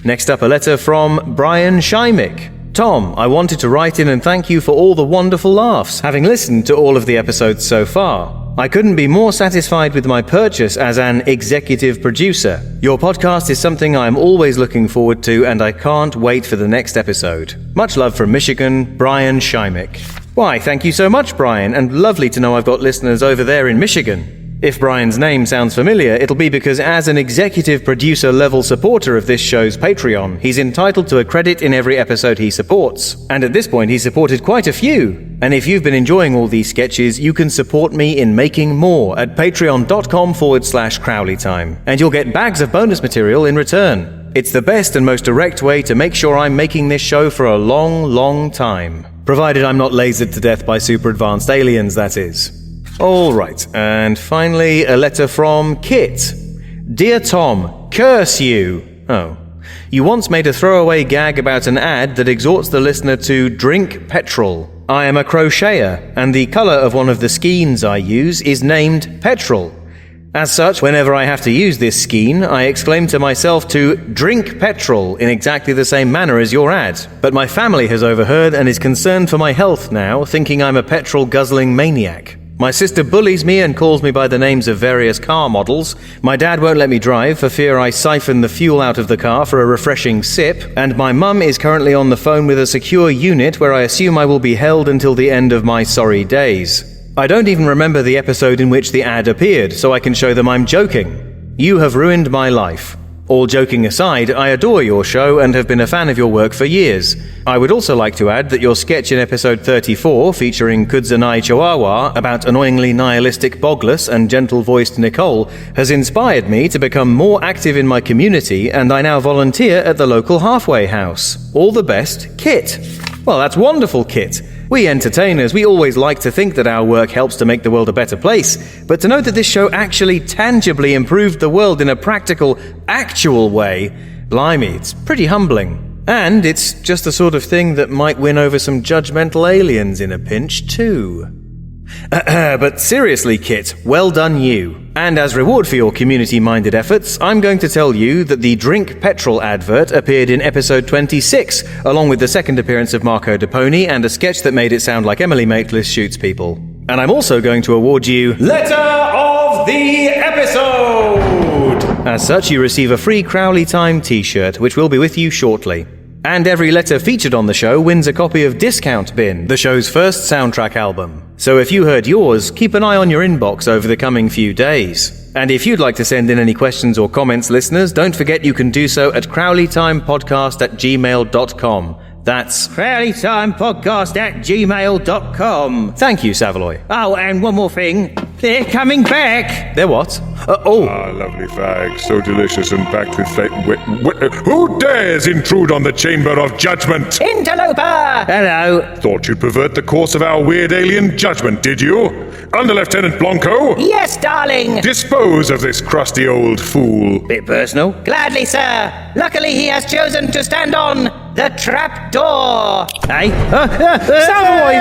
Next up, a letter from Brian Shymick. "Tom, I wanted to write in and thank you for all the wonderful laughs, having listened to all of the episodes so far. I couldn't be more satisfied with my purchase as an executive producer. Your podcast is something I'm always looking forward to, and I can't wait for the next episode. Much love from Michigan, Brian Shymick." Why, thank you so much, Brian, and lovely to know I've got listeners over there in Michigan. If Brian's name sounds familiar, it'll be because as an executive producer level supporter of this show's Patreon, he's entitled to a credit in every episode he supports. And at this point, he's supported quite a few. And if you've been enjoying all these sketches, you can support me in making more at patreon.com/CrowleyTime. And you'll get bags of bonus material in return. It's the best and most direct way to make sure I'm making this show for a long, long time. Provided I'm not lasered to death by super advanced aliens, that is. Alright, and finally a letter from Kit. "Dear Tom, curse you!" Oh. "You once made a throwaway gag about an ad that exhorts the listener to drink petrol. I am a crocheter, and the colour of one of the skeins I use is named petrol. As such, whenever I have to use this skein, I exclaim to myself to drink petrol in exactly the same manner as your ad. But my family has overheard and is concerned for my health now, thinking I'm a petrol-guzzling maniac. My sister bullies me and calls me by the names of various car models. My dad won't let me drive for fear I siphon the fuel out of the car for a refreshing sip. And my mum is currently on the phone with a secure unit where I assume I will be held until the end of my sorry days. I don't even remember the episode in which the ad appeared, so I can show them I'm joking. You have ruined my life. All joking aside, I adore your show and have been a fan of your work for years. I would also like to add that your sketch in episode 34, featuring Kudzanai Chihuahua, about annoyingly nihilistic Bogless and gentle-voiced Nicole, has inspired me to become more active in my community, and I now volunteer at the local halfway house. All the best, Kit." Well, that's wonderful, Kit. We entertainers, we always like to think that our work helps to make the world a better place, but to know that this show actually tangibly improved the world in a practical, actual way, blimey, it's pretty humbling. And it's just the sort of thing that might win over some judgmental aliens in a pinch, too. But seriously, Kit, well done you. And as reward for your community-minded efforts, I'm going to tell you that the Drink Petrol advert appeared in episode 26, along with the second appearance of Marco Depony and a sketch that made it sound like Emily Maitlis shoots people. And I'm also going to award you Letter of the Episode! As such, you receive a free Crowley Time t-shirt, which will be with you shortly. And every letter featured on the show wins a copy of Discount Bin, the show's first soundtrack album. So if you heard yours, keep an eye on your inbox over the coming few days. And if you'd like to send in any questions or comments, listeners, don't forget you can do so at crowleytimepodcast@gmail.com. That's crowleytimepodcast@gmail.com. Thank you, Savaloy. Oh, and one more thing. They're coming back. They're what? Lovely fag, so delicious and packed with who dares intrude on the chamber of judgment? Interloper! Hello. Thought you'd pervert the course of our weird alien judgment, did you? Under Lieutenant Blanco? Yes, darling. Dispose of this crusty old fool. Bit personal. Gladly, sir. Luckily, he has chosen to stand on the trap door. Hey? Savoy,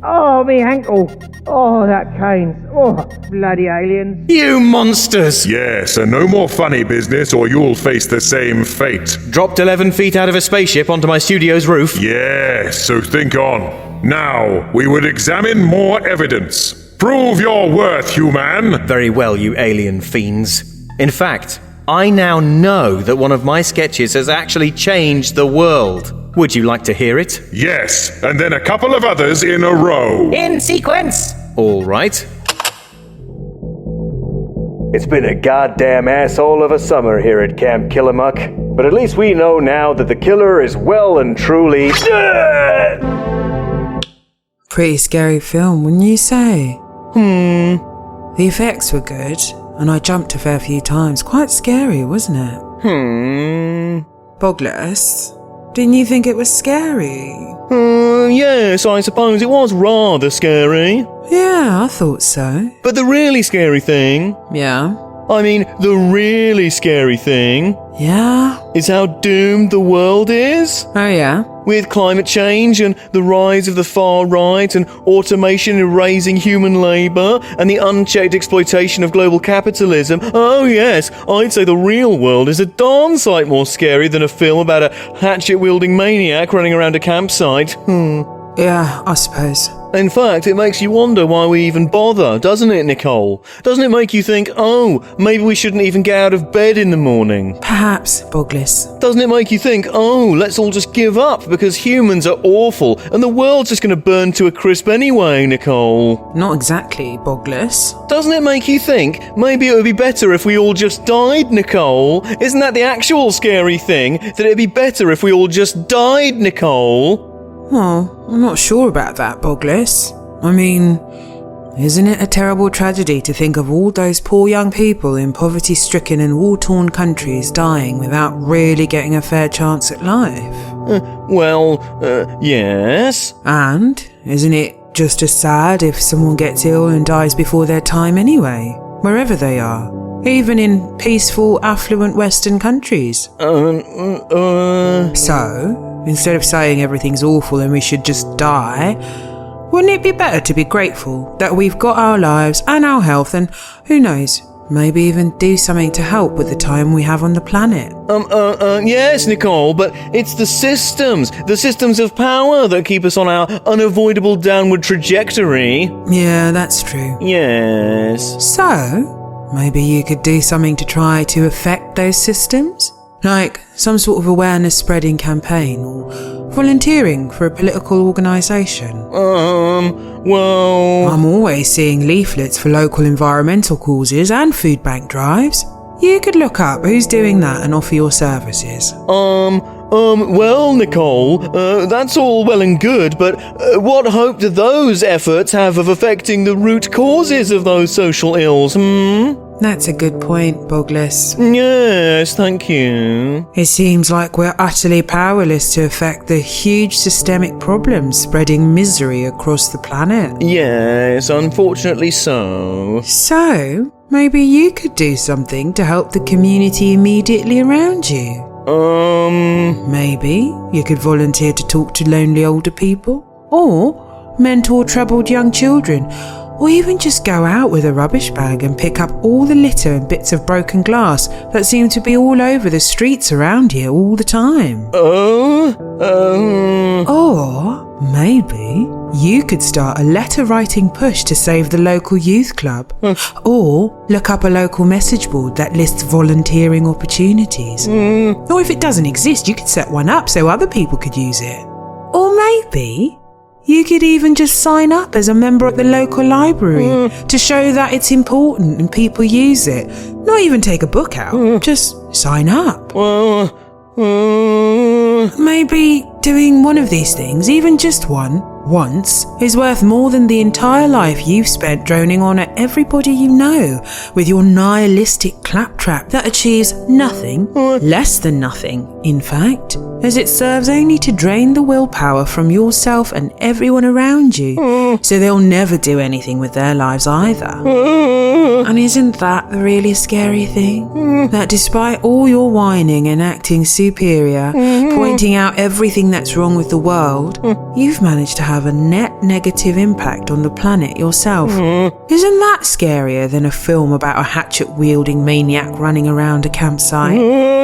Oh, me ankle. Oh, that cane. Oh, bloody aliens. You monsters! Yes, and no more funny business or you'll face the same fate. Dropped 11 feet out of a spaceship onto my studio's roof? Yes, so think on. Now, we would examine more evidence. Prove your worth, human! Very well, you alien fiends. In fact, I now know that one of my sketches has actually changed the world. Would you like to hear it? Yes, and then a couple of others in a row. In sequence. All right. It's been a goddamn asshole of a summer here at Camp Killamuck, but at least we know now that the killer is well and truly dead! Pretty scary film, wouldn't you say? The effects were good, and I jumped a fair few times. Quite scary, wasn't it? Bogless, didn't you think it was scary? Yes, I suppose it was rather scary. Yeah, I thought so. But the really scary thing... Yeah? I mean, the really scary thing... Yeah? Is how doomed the world is. Oh, yeah? With climate change and the rise of the far right and automation erasing human labour and the unchecked exploitation of global capitalism. Oh yes, I'd say the real world is a darn sight more scary than a film about a hatchet-wielding maniac running around a campsite. Yeah, I suppose. In fact, it makes you wonder why we even bother, doesn't it, Nicole? Doesn't it make you think, oh, maybe we shouldn't even get out of bed in the morning? Perhaps, Bogless. Doesn't it make you think, oh, let's all just give up because humans are awful and the world's just going to burn to a crisp anyway, Nicole? Not exactly, Bogless. Doesn't it make you think maybe it would be better if we all just died, Nicole? Isn't that the actual scary thing? That it'd be better if we all just died, Nicole? Well, I'm not sure about that, Bogless. I mean, isn't it a terrible tragedy to think of all those poor young people in poverty-stricken and war-torn countries dying without really getting a fair chance at life? Yes. And isn't it just as sad if someone gets ill and dies before their time anyway, wherever they are? Even in peaceful, affluent Western countries. So, instead of saying everything's awful and we should just die, wouldn't it be better to be grateful that we've got our lives and our health and, who knows, maybe even do something to help with the time we have on the planet? Yes, Nicole, but it's the systems of power that keep us on our unavoidable downward trajectory. Yeah, that's true. Yes. So, maybe you could do something to try to affect those systems? Like some sort of awareness spreading campaign or volunteering for a political organisation? Well... I'm always seeing leaflets for local environmental causes and food bank drives. You could look up who's doing that and offer your services. Well, Nicole, that's all well and good, but what hope do those efforts have of affecting the root causes of those social ills, That's a good point, Bogless. Yes, thank you. It seems like we're utterly powerless to affect the huge systemic problems spreading misery across the planet. Yes, unfortunately so. So, maybe you could do something to help the community immediately around you. Maybe you could volunteer to talk to lonely older people, or mentor troubled young children, or even just go out with a rubbish bag and pick up all the litter and bits of broken glass that seem to be all over the streets around here all the time. Or maybe you could start a letter-writing push to save the local youth club. Or look up a local message board that lists volunteering opportunities. Or if it doesn't exist, you could set one up so other people could use it. Or maybe you could even just sign up as a member at the local library to show that it's important and people use it. Not even take a book out, just sign up. Maybe doing one of these things, even just one, once, is worth more than the entire life you've spent droning on at everybody you know with your nihilistic claptrap that achieves nothing, less than nothing, in fact, as it serves only to drain the willpower from yourself and everyone around you, so they'll never do anything with their lives either. And isn't that the really scary thing? That despite all your whining and acting superior, pointing out everything that's wrong with the world, you've managed to have a net negative impact on the planet yourself. Isn't that scarier than a film about a hatchet-wielding maniac running around a campsite?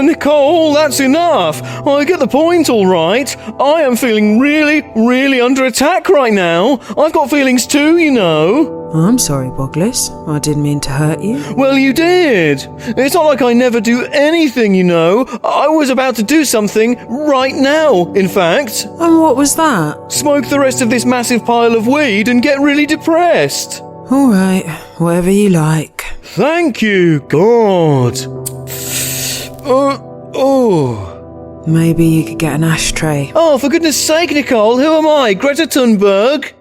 Nicole, that's enough. I get the point, all right. I am feeling really, really under attack right now. I've got feelings too, you know. I'm sorry, Bogless. I didn't mean to hurt you. Well, you did. It's not like I never do anything, you know. I was about to do something right now, in fact. And what was that? Smoke the rest of this massive pile of weed and get really depressed. All right, whatever you like. Thank you, God. Maybe you could get an ashtray. Oh, for goodness sake, Nicole, who am I? Greta Thunberg?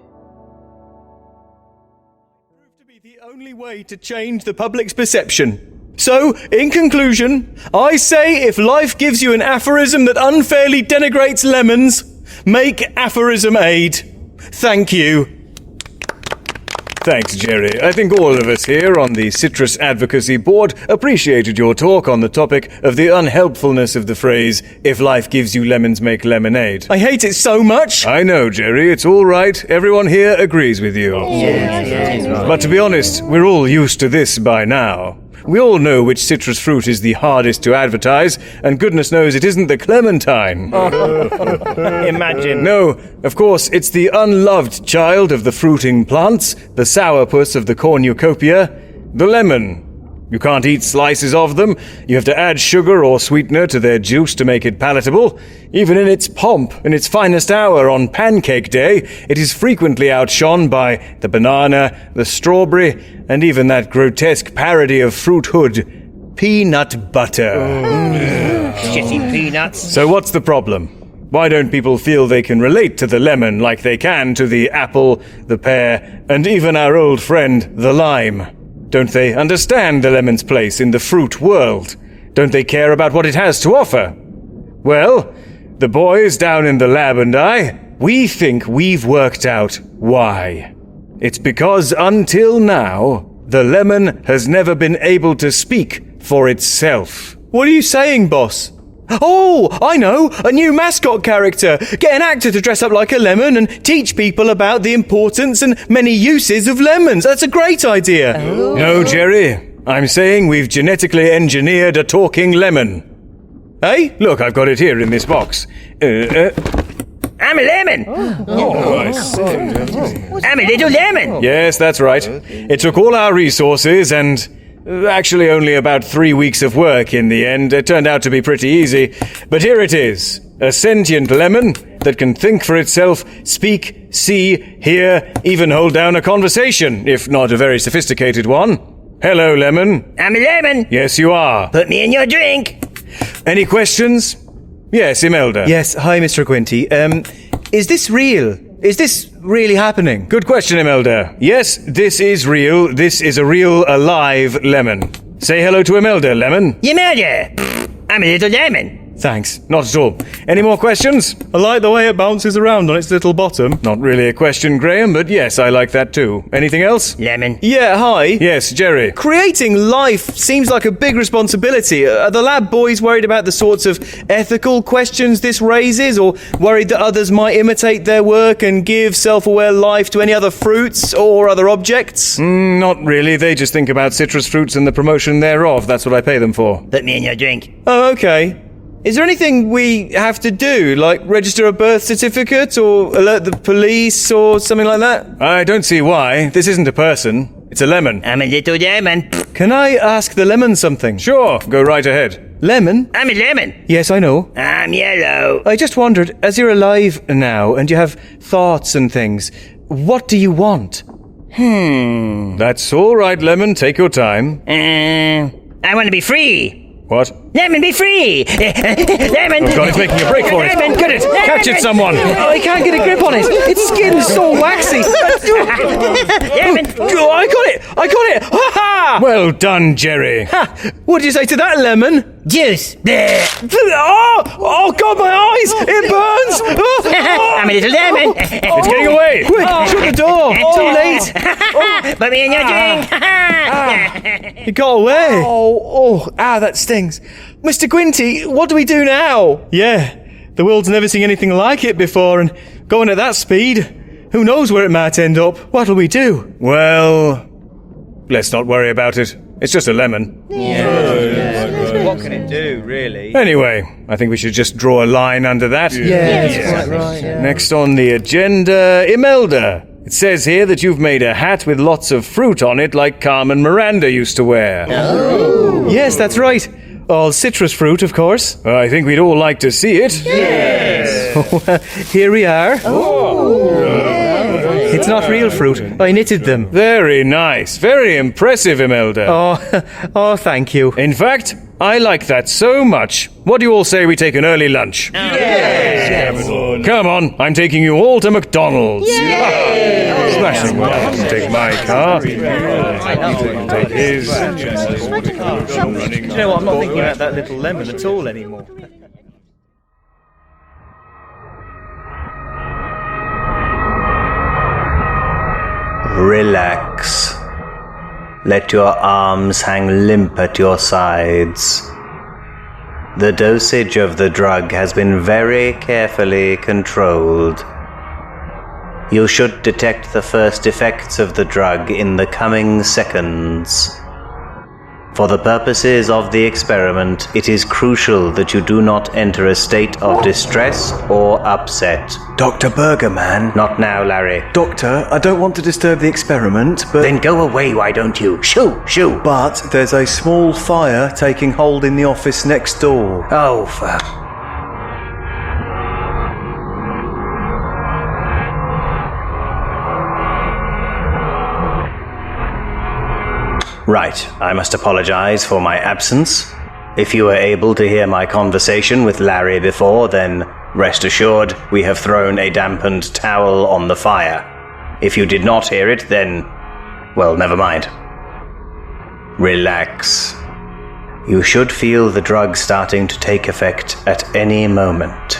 Only way to change the public's perception. So, in conclusion, I say if life gives you an aphorism that unfairly denigrates lemons, make aphorism aid. Thank you. Thanks, Jerry. I think all of us here on the Citrus Advocacy Board appreciated your talk on the topic of the unhelpfulness of the phrase, if life gives you lemons, make lemonade. I hate it so much. I know, Jerry. It's all right. Everyone here agrees with you. But to be honest, we're all used to this by now. We all know which citrus fruit is the hardest to advertise, and goodness knows it isn't the clementine. Imagine. No, of course, it's the unloved child of the fruiting plants, the sourpuss of the cornucopia, the lemon. You can't eat slices of them. You have to add sugar or sweetener to their juice to make it palatable. Even in its pomp, in its finest hour on Pancake Day, it is frequently outshone by the banana, the strawberry, and even that grotesque parody of fruithood, peanut butter. Shitty peanuts. So what's the problem? Why don't people feel they can relate to the lemon like they can to the apple, the pear, and even our old friend, the lime? Don't they understand the lemon's place in the fruit world? Don't they care about what it has to offer? Well, the boys down in the lab and we think we've worked out why. It's because until now, the lemon has never been able to speak for itself. What are you saying, boss? Oh, I know! A new mascot character! Get an actor to dress up like a lemon and teach people about the importance and many uses of lemons. That's a great idea. Oh. No, Jerry. I'm saying we've genetically engineered a talking lemon. Hey, look, I've got it here in this box. I'm a lemon! I'm a little lemon! Yes, that's right. It took all our resources and... actually only about 3 weeks of work in the end. It turned out to be pretty easy. But here it is. A sentient lemon that can think for itself, speak, see, hear, even hold down a conversation, if not a very sophisticated one. Hello, lemon. I'm a lemon. Yes, you are. Put me in your drink. Any questions? Yes, Imelda. Yes, hi, Mr. Quinty. Is this real? Is this really happening? Good question, Imelda. Yes, this is real. This is a real, alive lemon. Say hello to Imelda, lemon. Imelda! I'm a little lemon. Thanks. Not at all. Any more questions? I like the way it bounces around on its little bottom. Not really a question, Graham, but yes, I like that too. Anything else? Lemon. Yeah, hi. Yes, Jerry. Creating life seems like a big responsibility. Are the lab boys worried about the sorts of ethical questions this raises, or worried that others might imitate their work and give self-aware life to any other fruits or other objects? Not really. They just think about citrus fruits and the promotion thereof. That's what I pay them for. Put me in your drink. Oh, okay. Is there anything we have to do, like register a birth certificate or alert the police or something like that? I don't see why. This isn't a person. It's a lemon. I'm a little lemon. Can I ask the lemon something? Sure, go right ahead. Lemon? I'm a lemon. Yes, I know. I'm yellow. I just wondered, as you're alive now and you have thoughts and things, what do you want? That's all right, Lemon. Take your time. I want to be free. What? Lemon, be free! Lemon! Oh God, it's making a break for it. Lemon, Get it! Catch it, someone! Oh, I can't get a grip on it. Its skin's so waxy. Lemon! Oh, I got it! I got it! Ha ha! Well done, Jerry. Ha! What did you say to that, Lemon? Juice! Oh God, my eyes! It burns! I'm a little lemon! It's getting away! Quick, shut the door! Too late! Put me in your drink! It got away! That stings. Mr. Quinty, what do we do now? Yeah, the world's never seen anything like it before, and going at that speed, who knows where it might end up? What'll we do? Well, let's not worry about it. It's just a lemon. What can it do, really? Anyway, I think we should just draw a line under that. Yeah, that's quite right. Yeah. Next on the agenda, Imelda. It says here that you've made a hat with lots of fruit on it like Carmen Miranda used to wear. Oh. Yes, that's right. All citrus fruit, of course. I think we'd all like to see it. Yes! Here we are. It's not real fruit. I knitted them. Very nice. Very impressive, Imelda. Oh, thank you. In fact, I like that so much. What do you all say we take an early lunch? Yes! Come on, I'm taking you all to McDonald's. Yes! Smashing. You can take my car. You can take his. Do you know what? I'm not thinking about that little lemon at all anymore. Relax. Let your arms hang limp at your sides. The dosage of the drug has been very carefully controlled. You should detect the first effects of the drug in the coming seconds. For the purposes of the experiment, it is crucial that you do not enter a state of distress or upset. Dr. Burgerman? Not now, Larry. Doctor, I don't want to disturb the experiment, but... Then go away, why don't you? Shoo, shoo! But there's a small fire taking hold in the office next door. Oh, Right, I must apologize for my absence. If you were able to hear my conversation with Larry before, then rest assured we have thrown a dampened towel on the fire. If you did not hear it, then, well, never mind. Relax. You should feel the drug starting to take effect at any moment.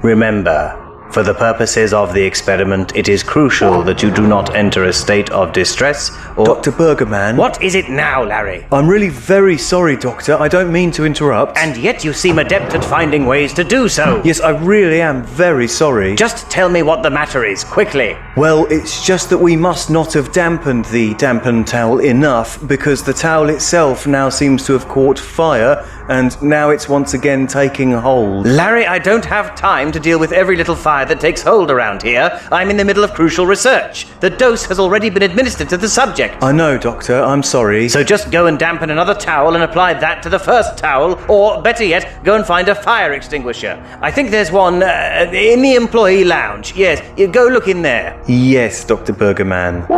Remember, for the purposes of the experiment, it is crucial that you do not enter a state of distress or... Dr. Burgerman? What is it now, Larry? I'm really very sorry, Doctor. I don't mean to interrupt. And yet you seem adept at finding ways to do so. Yes, I really am very sorry. Just tell me what the matter is, quickly. Well, it's just that we must not have dampened the dampened towel enough, because the towel itself now seems to have caught fire, and now it's once again taking hold. Larry, I don't have time to deal with every little fire that takes hold around here. I'm in the middle of crucial research. The dose has already been administered to the subject. I know, Doctor. I'm sorry. So just go and dampen another towel and apply that to the first towel, or better yet, go and find a fire extinguisher. I think there's one in the employee lounge. Yes, you go look in there. Yes, Dr. Burgerman.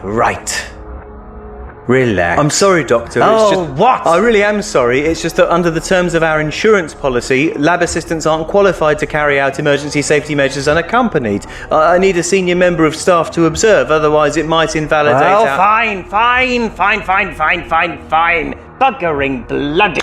Right. Relax. I'm sorry, Doctor. What? I really am sorry. It's just that under the terms of our insurance policy, lab assistants aren't qualified to carry out emergency safety measures unaccompanied. I need a senior member of staff to observe, otherwise it might invalidate our... Fine. Buggering bloody...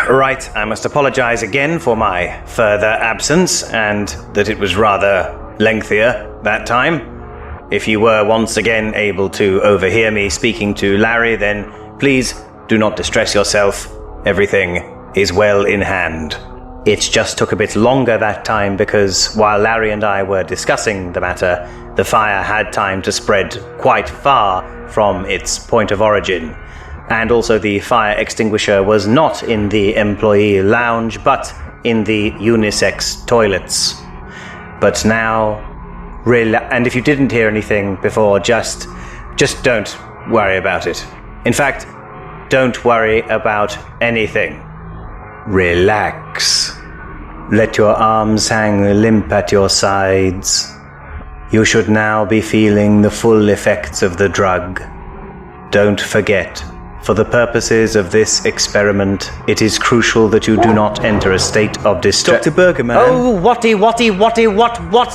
Right, I must apologize again for my further absence, and that it was rather lengthier that time. If you were once again able to overhear me speaking to Larry, then please do not distress yourself. Everything is well in hand. It just took a bit longer that time because while Larry and I were discussing the matter, the fire had time to spread quite far from its point of origin. And also the fire extinguisher was not in the employee lounge, but in the unisex toilets. But now, and if you didn't hear anything before, just don't worry about it. In fact, don't worry about anything. Relax. Let your arms hang limp at your sides. You should now be feeling the full effects of the drug. Don't forget, for the purposes of this experiment, it is crucial that you do not enter a state of distress. Dr. Burgerman? Oh, what,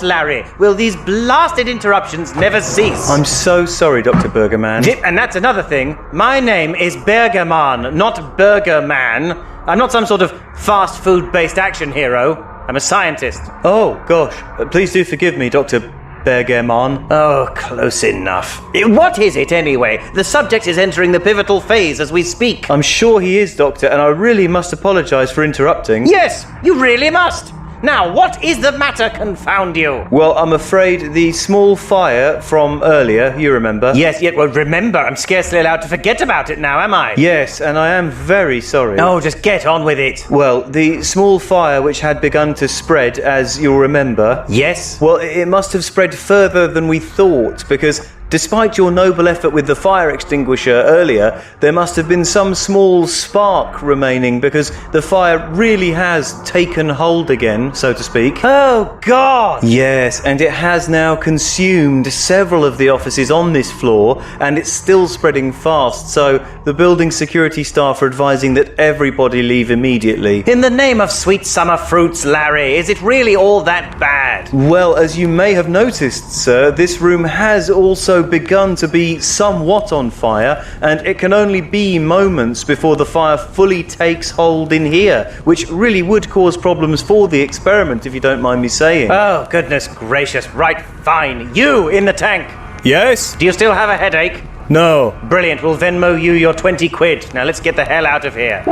Larry? Will these blasted interruptions never cease? I'm so sorry, Dr. Burgerman. And that's another thing. My name is Bergerman, not Burgerman. I'm not some sort of fast food-based action hero. I'm a scientist. Oh, gosh. Please do forgive me, Dr. Bergemon. Oh, close enough. What is it, anyway? The subject is entering the pivotal phase as we speak. I'm sure he is, Doctor, and I really must apologize for interrupting. Yes, you really must. Now, what is the matter, confound you? Well, I'm afraid the small fire from earlier, you remember? Yes, well, remember, I'm scarcely allowed to forget about it now, am I? Yes, and I am very sorry. Oh, just get on with it. Well, the small fire which had begun to spread, as you'll remember. Yes? Well, it must have spread further than we thought, because despite your noble effort with the fire extinguisher earlier, there must have been some small spark remaining, because the fire really has taken hold again, so to speak. Oh, God! Yes, and it has now consumed several of the offices on this floor, and it's still spreading fast, so the building security staff are advising that everybody leave immediately. In the name of sweet summer fruits, Larry, is it really all that bad? Well, as you may have noticed, sir, this room has also begun to be somewhat on fire, and it can only be moments before the fire fully takes hold in here, which really would cause problems for the experiment, if you don't mind me saying. Oh, goodness gracious. Right, fine. You in the tank. Yes? Do you still have a headache? No. Brilliant. We'll Venmo you your 20 quid. Now let's get the hell out of here.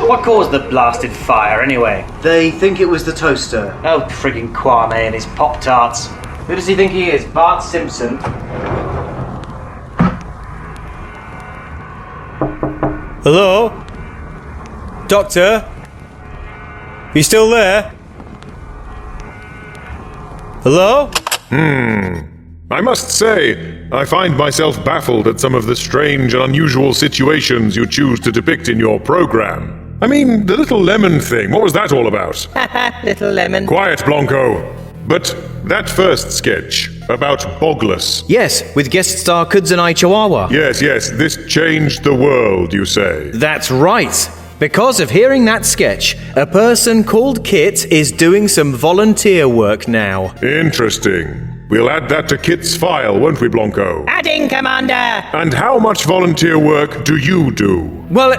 What caused the blasted fire, anyway? They think it was the toaster. Oh, friggin' Kwame and his Pop-Tarts. Who does he think he is? Bart Simpson? Hello? Doctor? You still there? Hello? I must say, I find myself baffled at some of the strange and unusual situations you choose to depict in your program. I mean, the little lemon thing, what was that all about? Little lemon. Quiet, Blanco. But that first sketch about Bogless. Yes, with guest star Kudzanai Chihuahua. Yes, this changed the world, you say. That's right. Because of hearing that sketch, a person called Kit is doing some volunteer work now. Interesting. We'll add that to Kit's file, won't we, Blanco? Adding, Commander! And how much volunteer work do you do? Well,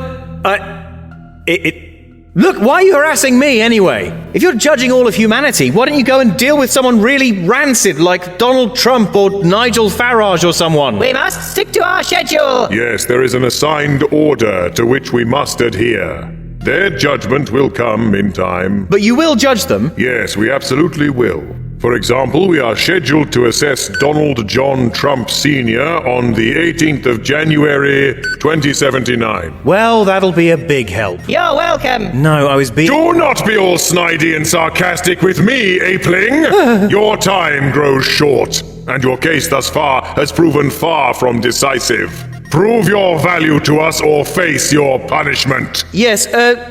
Look, why are you harassing me anyway? If you're judging all of humanity, why don't you go and deal with someone really rancid like Donald Trump or Nigel Farage or someone? We must stick to our schedule! Yes, there is an assigned order to which we must adhere. Their judgment will come in time. But you will judge them? Yes, we absolutely will. For example, we are scheduled to assess Donald John Trump Sr. on the 18th of January, 2079. Well, that'll be a big help. You're welcome! No, I was being... Do not be all snidey and sarcastic with me, Apeling! Your time grows short, and your case thus far has proven far from decisive. Prove your value to us or face your punishment. Yes,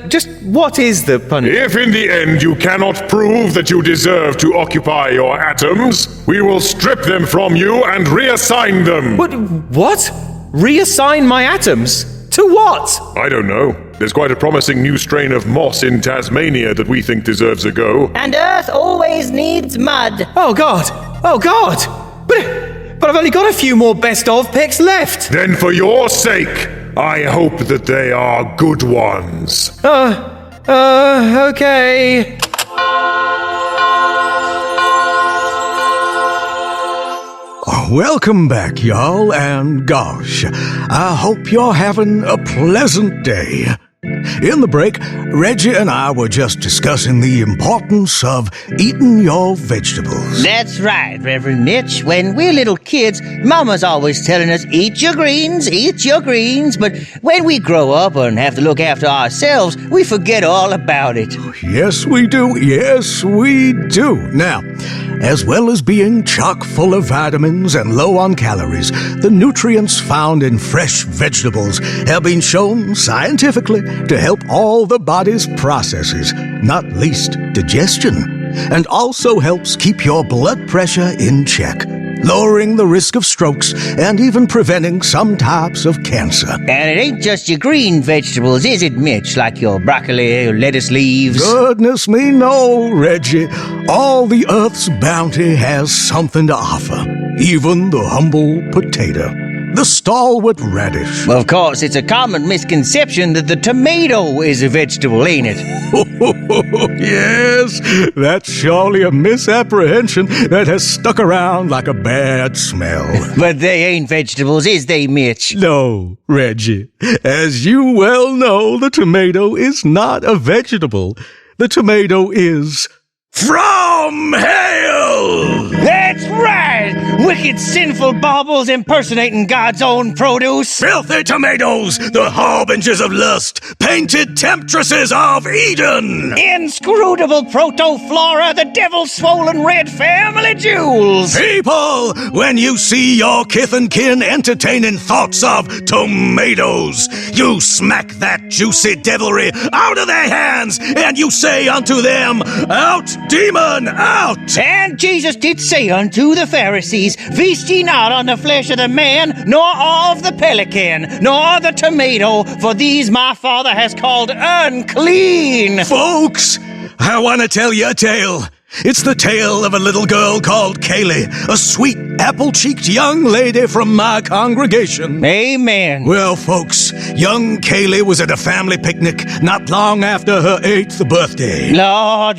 just what is the punishment? If in the end you cannot prove that you deserve to occupy your atoms, we will strip them from you and reassign them. What? Reassign my atoms? To what? I don't know. There's quite a promising new strain of moss in Tasmania that we think deserves a go. And Earth always needs mud. Oh, God! Oh, God! But I've only got a few more best of picks left. Then for your sake, I hope that they are good ones. Okay. Welcome back, y'all, and gosh, I hope you're having a pleasant day. In the break, Reggie and I were just discussing the importance of eating your vegetables. That's right, Reverend Mitch. When we're little kids, Mama's always telling us, eat your greens, but when we grow up and have to look after ourselves, we forget all about it. Yes, we do. Yes, we do. Now, as well as being chock full of vitamins and low on calories, the nutrients found in fresh vegetables have been shown scientifically to help all the body's processes, not least digestion, and also helps keep your blood pressure in check, lowering the risk of strokes and even preventing some types of cancer. And it ain't just your green vegetables, is it, Mitch? Like your broccoli or lettuce leaves? Goodness me, no, Reggie. All the Earth's bounty has something to offer, even the humble potato. the stalwart radish. Of course, it's a common misconception that the tomato is a vegetable, ain't it? Yes, that's surely a misapprehension that has stuck around like a bad smell. But they ain't vegetables, is they, Mitch? No, Reggie. As you well know, the tomato is not a vegetable. The tomato is from hell! That's right! Wicked, sinful baubles impersonating God's own produce. Filthy tomatoes, the harbingers of lust, painted temptresses of Eden! Inscrutable proto-flora, the devil's swollen red family jewels! People, when you see your kith and kin entertaining thoughts of tomatoes, you smack that juicy devilry out of their hands, and you say unto them, Out, demon, out! And Jesus did say unto the Pharisees, Feast ye not on the flesh of the man, nor of the pelican, nor the tomato, for these my Father has called unclean. Folks, I want to tell you a tale. It's the tale of a little girl called Kaylee, a sweet, apple-cheeked young lady from my congregation. Amen. Well, folks, young Kaylee was at a family picnic not long after her 8th birthday. Lord.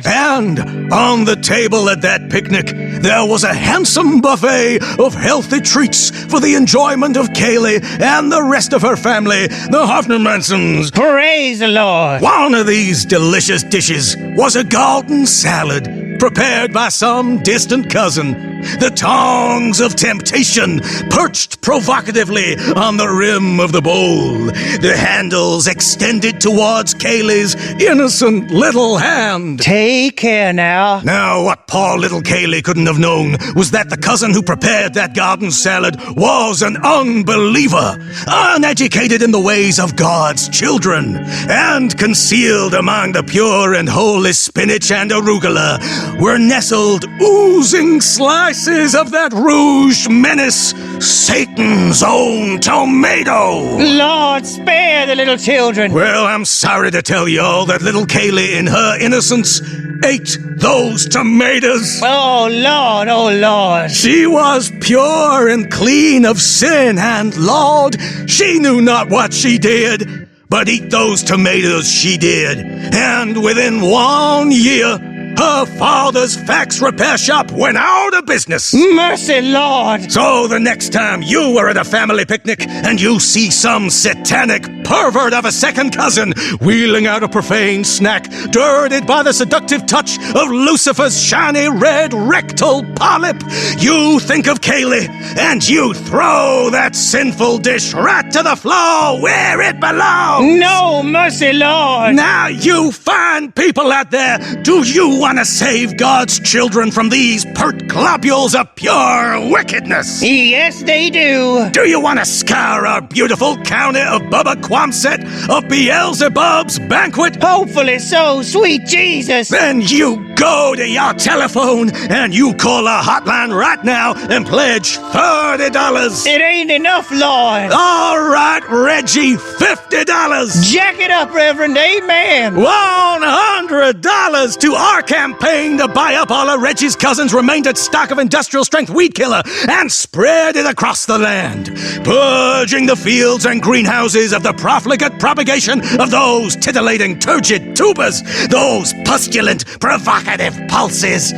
And on the table at that picnic, there was a handsome buffet of healthy treats for the enjoyment of Kaylee and the rest of her family, the Hoffner-Mansons. Praise the Lord. One of these delicious dishes was a garden salad prepared by some distant cousin. The tongs of temptation perched provocatively on the rim of the bowl, the handles extended towards Kaylee's innocent little hand. Take care now. Now, what poor little Kaylee couldn't have known was that the cousin who prepared that garden salad was an unbeliever, uneducated in the ways of God's children, and concealed among the pure and holy spinach and arugula were nestled oozing slices of that rouge menace, Satan's own tomato. Lord, spare the little children. Well, I'm sorry to tell y'all that little Kaylee, in her innocence, ate those tomatoes. Oh, Lord. She was pure and clean of sin, and Lord, she knew not what she did, but eat those tomatoes she did. And within 1 year, her father's fax repair shop went out of business. Mercy, Lord. So the next time you are at a family picnic and you see some satanic pervert of a second cousin wheeling out a profane snack dirtied by the seductive touch of Lucifer's shiny red rectal polyp, you think of Kaylee and you throw that sinful dish right to the floor where it belongs. No, mercy, Lord. Now, you fine people out there, do you want to save God's children from these pert globules of pure wickedness? Yes, they do. Do you want to scour our beautiful county of Bubba Quamset of Beelzebub's banquet? Hopefully so, sweet Jesus. Then you go to your telephone and you call our hotline right now and pledge $30. It ain't enough, Lord. All right, Reggie, $50. Jack it up, Reverend. Amen. $100 to our campaign to buy up all of Reggie's cousins' remainder stock of industrial-strength weed killer and spread it across the land, purging the fields and greenhouses of the profligate propagation of those titillating turgid tubers, those pustulant, provocative pulses.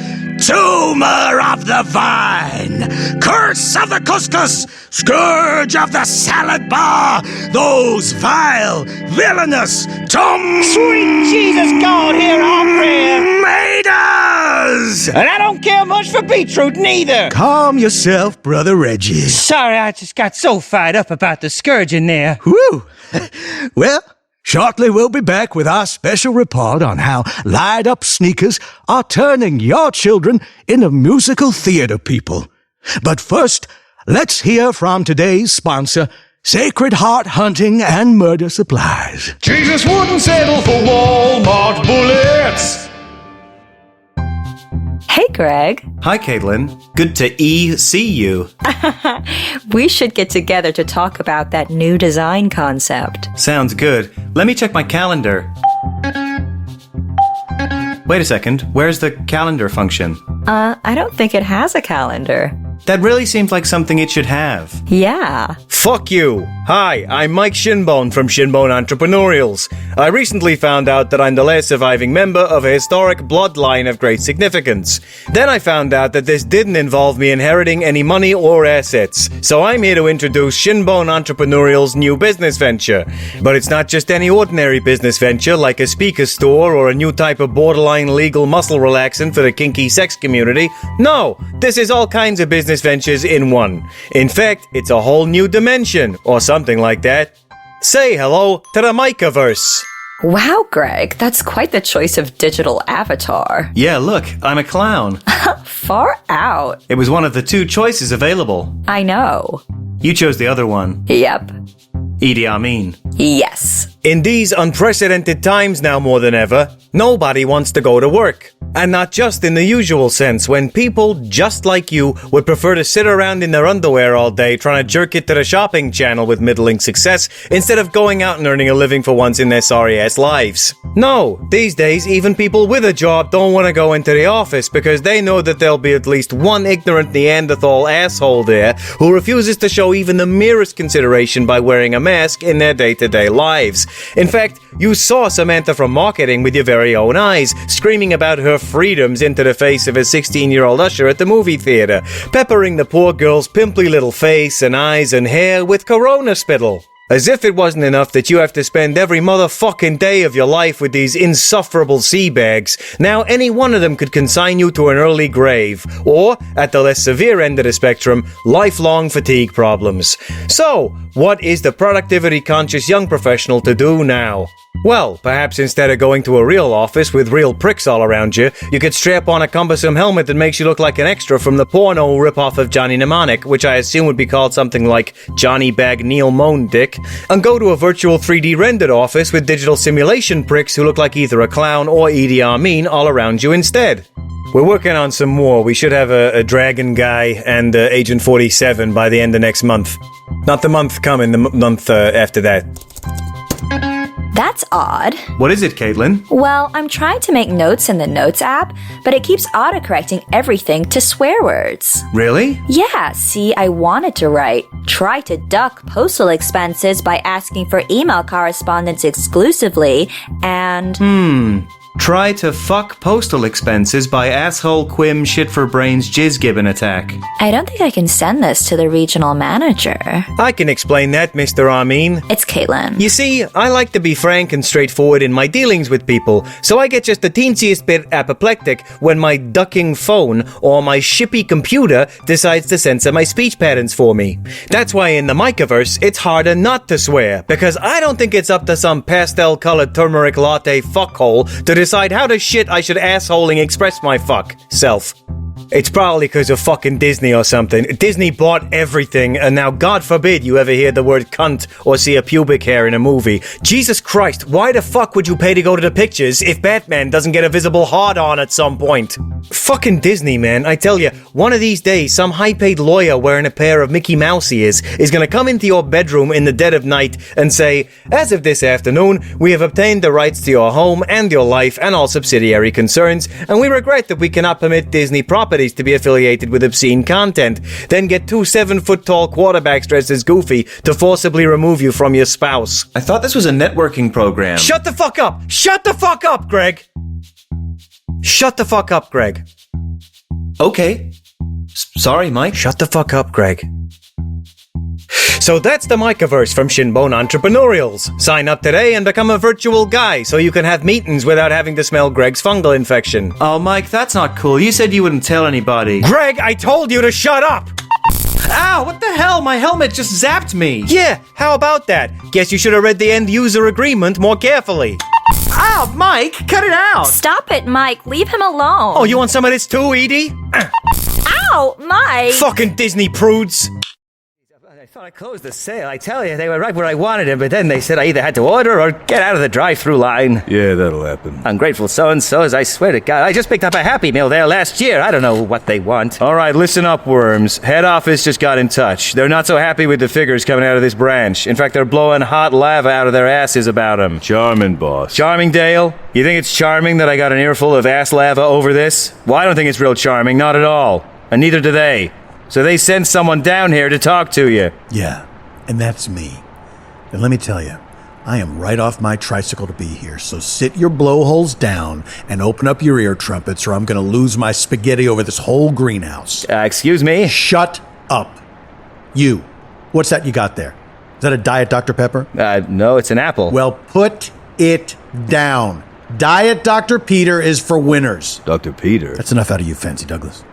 Tumor of the vine, curse of the couscous, scourge of the salad bar, those vile, villainous, Sweet Jesus, God, hear our prayer. tomatoes! And I don't care much for beetroot, neither. Calm yourself, Brother Reggie. Sorry, I just got so fired up about the scourging there. Whew. Well, shortly we'll be back with our special report on how light-up sneakers are turning your children into musical theater people. But first, let's hear from today's sponsor, Sacred Heart Hunting and Murder Supplies. Jesus wouldn't settle for Walmart bullets. Hey, Greg. Hi, Caitlin. Good to see you. We should get together to talk about that new design concept. Sounds good. Let me check my calendar. Wait a second. Where's the calendar function? I don't think it has a calendar. That really seems like something it should have. Yeah. Fuck you! Hi, I'm Mike Shinbone from Shinbone Entrepreneurials. I recently found out that I'm the last surviving member of a historic bloodline of great significance. Then I found out that this didn't involve me inheriting any money or assets. So I'm here to introduce Shinbone Entrepreneurials' new business venture. But it's not just any ordinary business venture like a speaker store or a new type of borderline legal muscle relaxant for the kinky sex community. No, this is all kinds of business ventures in one. In fact, it's a whole new dimension, or something like that. Say hello to the Microverse. Wow, Greg, that's quite the choice of digital avatar. Yeah, look, I'm a clown. Far out. It was one of the two choices available. I know. You chose the other one. Yep. Idi Amin. Yes. In these unprecedented times now more than ever, nobody wants to go to work. And not just in the usual sense, when people just like you would prefer to sit around in their underwear all day trying to jerk it to the shopping channel with middling success instead of going out and earning a living for once in their sorry-ass lives. No, these days even people with a job don't want to go into the office because they know that there'll be at least one ignorant Neanderthal asshole there who refuses to show even the merest consideration by wearing a mask in their day-to-day lives. In fact, you saw Samantha from marketing with your very own eyes, screaming about her freedoms into the face of a 16-year-old usher at the movie theater, peppering the poor girl's pimply little face and eyes and hair with Corona spittle. As if it wasn't enough that you have to spend every motherfucking day of your life with these insufferable sea bags, now any one of them could consign you to an early grave, or, at the less severe end of the spectrum, lifelong fatigue problems. So, what is the productivity-conscious young professional to do now? Well, perhaps instead of going to a real office with real pricks all around you, you could strap on a cumbersome helmet that makes you look like an extra from the porno ripoff of Johnny Mnemonic, which I assume would be called something like Johnny Bag Neil Moan Dick, and go to a virtual 3D rendered office with digital simulation pricks who look like either a clown or Idi Amin all around you instead. We're working on some more. We should have a dragon guy and Agent 47 by the end of next month. Not the month coming, the month after that. That's odd. What is it, Caitlin? Well, I'm trying to make notes in the Notes app, but it keeps autocorrecting everything to swear words. Really? Yeah, see, I wanted to write, try to duck postal expenses by asking for email correspondence exclusively, and... Try to fuck postal expenses by asshole Quim shit for brains jizz gibbon attack. I don't think I can send this to the regional manager. I can explain that, Mr. Amin. It's Caitlin. You see, I like to be frank and straightforward in my dealings with people, so I get just the teensiest bit apoplectic when my ducking phone or my shippy computer decides to censor my speech patterns for me. That's why in the Microverse, it's harder not to swear, because I don't think it's up to some pastel-colored turmeric latte fuckhole to decide how the shit I should assholing express my fuck self. It's probably because of fucking Disney or something. Disney bought everything, and now God forbid you ever hear the word cunt or see a pubic hair in a movie. Jesus Christ, why the fuck would you pay to go to the pictures if Batman doesn't get a visible hard-on at some point? Fucking Disney, man. I tell you, one of these days, some high-paid lawyer wearing a pair of Mickey Mouse ears is gonna come into your bedroom in the dead of night and say, as of this afternoon, we have obtained the rights to your home and your life and all subsidiary concerns, and we regret that we cannot permit Disney properties to be affiliated with obscene content, then get 2 7-foot-tall quarterbacks dressed as Goofy to forcibly remove you from your spouse. I thought this was a networking program. Shut the fuck up! Shut the fuck up, Greg! Shut the fuck up, Greg. Okay. Sorry, Mike. Shut the fuck up, Greg. So that's the Microverse from Shinbone Entrepreneurials. Sign up today and become a virtual guy so you can have meetings without having to smell Greg's fungal infection. Oh, Mike, that's not cool. You said you wouldn't tell anybody. Greg, I told you to shut up! Ow, what the hell? My helmet just zapped me. Yeah, how about that? Guess you should have read the end user agreement more carefully. Ow, Mike, cut it out! Stop it, Mike. Leave him alone. Oh, you want some of this too, Edie? Ow, Mike! Fucking Disney prudes! I thought I closed the sale. I tell you, they were right where I wanted them, but then they said I either had to order or get out of the drive-thru line. Yeah, that'll happen. Ungrateful so-and-sos, I swear to God. I just picked up a Happy Meal there last year. I don't know what they want. All right, listen up, worms. Head office just got in touch. They're not so happy with the figures coming out of this branch. In fact, they're blowing hot lava out of their asses about them. Charming, boss. Charming, Dale? You think it's charming that I got an earful of ass lava over this? Well, I don't think it's real charming, not at all. And neither do they. So they sent someone down here to talk to you? Yeah, and that's me. And let me tell you, I am right off my tricycle to be here, so sit your blowholes down and open up your ear trumpets or I'm going to lose my spaghetti over this whole greenhouse. Excuse me? Shut up. You. What's that you got there? Is that a Diet Dr. Pepper? No, it's an apple. Well, put it down. Diet Dr. Peter is for winners. Dr. Peter? That's enough out of you, Fancy Douglas.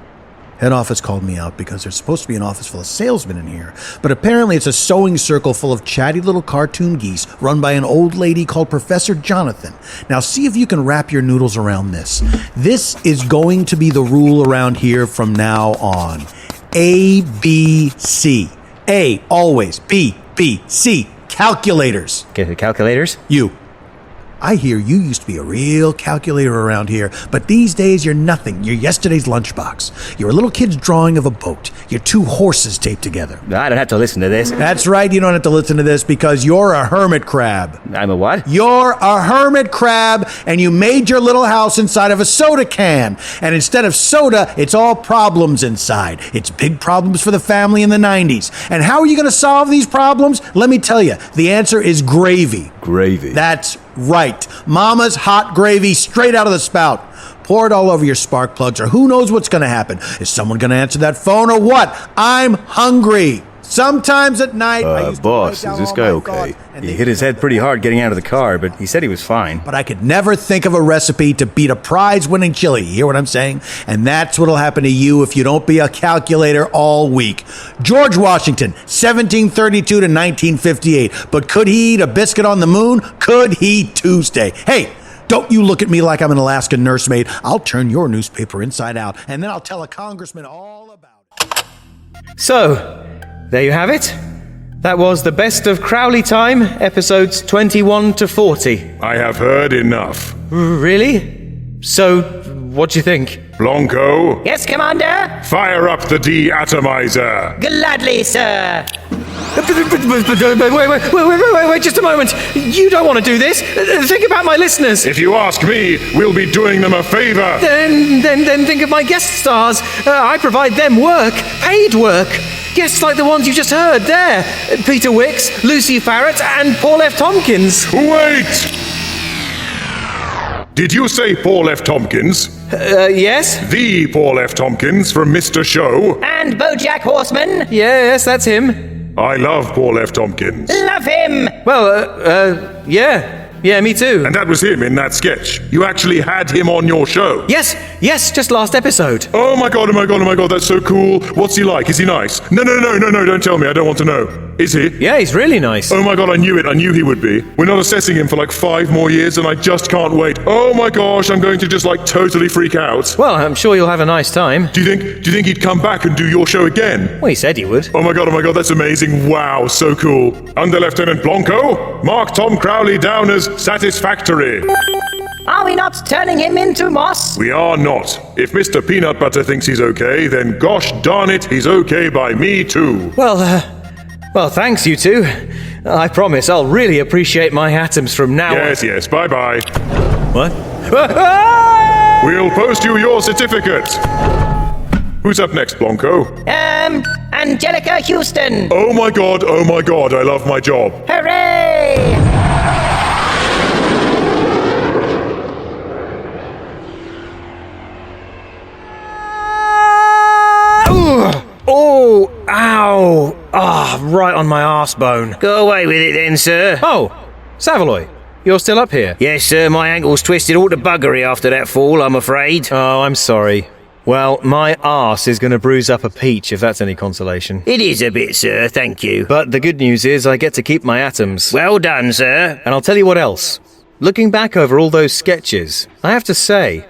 Head office called me out because there's supposed to be an office full of salesmen in here, but apparently it's a sewing circle full of chatty little cartoon geese run by an old lady called Professor Jonathan. Now see if you can wrap your noodles around this. This is going to be the rule around here from now on. A, B, C. A, always. B, B, C. Calculators. Get the calculators? You. I hear you used to be a real calculator around here, but these days you're nothing. You're yesterday's lunchbox. You're a little kid's drawing of a boat. You're two horses taped together. I don't have to listen to this. That's right, you don't have to listen to this because you're a hermit crab. I'm a what? You're a hermit crab, and you made your little house inside of a soda can. And instead of soda, it's all problems inside. It's big problems for the family in the 90s. And how are you going to solve these problems? Let me tell you, the answer is gravy. Gravy? That's right. Mama's hot gravy straight out of the spout. Pour it all over your spark plugs, or who knows what's going to happen. Is someone going to answer that phone or what? I'm hungry. Sometimes at night, I used boss, to write is this down guy all my okay? thoughts, He hit his head pretty hard getting out of the car, but he said he was fine. But I could never think of a recipe to beat a prize-winning chili. You hear what I'm saying? And that's what'll happen to you if you don't be a calculator all week. George Washington, 1732 to 1958. But could he eat a biscuit on the moon? Could he Tuesday? Hey, don't you look at me like I'm an Alaskan nursemaid. I'll turn your newspaper inside out, and then I'll tell a congressman all about it. So, there you have it. That was the best of Crowley Time, episodes 21 to 40. I have heard enough. Really? So, what do you think? Blanco, Yes, Commander? fire up the de-atomizer. Gladly, sir. Wait, just a moment. You don't want to do this. Think about my listeners. If you ask me, we'll be doing them a favor. Then think of my guest stars. I provide them work, paid work. Guests like the ones you just heard there. Peter Wicks, Lucy Farrett, and Paul F. Tompkins. Wait! Did you say Paul F. Tompkins? Yes? The Paul F. Tompkins from Mr. Show? And BoJack Horseman? Yes, that's him. I love Paul F. Tompkins. Love him! Well, yeah. Yeah, me too. And that was him in that sketch. You actually had him on your show. Yes, just last episode. Oh my god, that's so cool. What's he like? Is he nice? No, don't tell me. I don't want to know. Is he? Yeah, he's really nice. Oh my god, I knew it. I knew he would be. We're not assessing him for like 5 more years and I just can't wait. Oh my gosh, I'm going to just like totally freak out. Well, I'm sure you'll have a nice time. Do you think he'd come back and do your show again? Well, he said he would. Oh my god, that's amazing. Wow, so cool. Under Lieutenant Blanco, mark Tom Crowley down as satisfactory. Are we not turning him into moss? We are not. If Mr. Peanut Butter thinks he's okay, then gosh darn it, he's okay by me too. Well, thanks, you two. I promise I'll really appreciate my atoms from now on. Yes, bye-bye. What? We'll post you your certificate. Who's up next, Blanco? Angelica Houston. Oh my god, I love my job. Hooray! Oh, ow. Right on my arse bone. Go away with it then, sir. Oh, Savaloy, you're still up here? Yes, sir, my ankle's twisted all to buggery after that fall, I'm afraid. Oh, I'm sorry. Well, my arse is going to bruise up a peach, if that's any consolation. It is a bit, sir, thank you. But the good news is I get to keep my atoms. Well done, sir. And I'll tell you what else. Looking back over all those sketches, I have to say,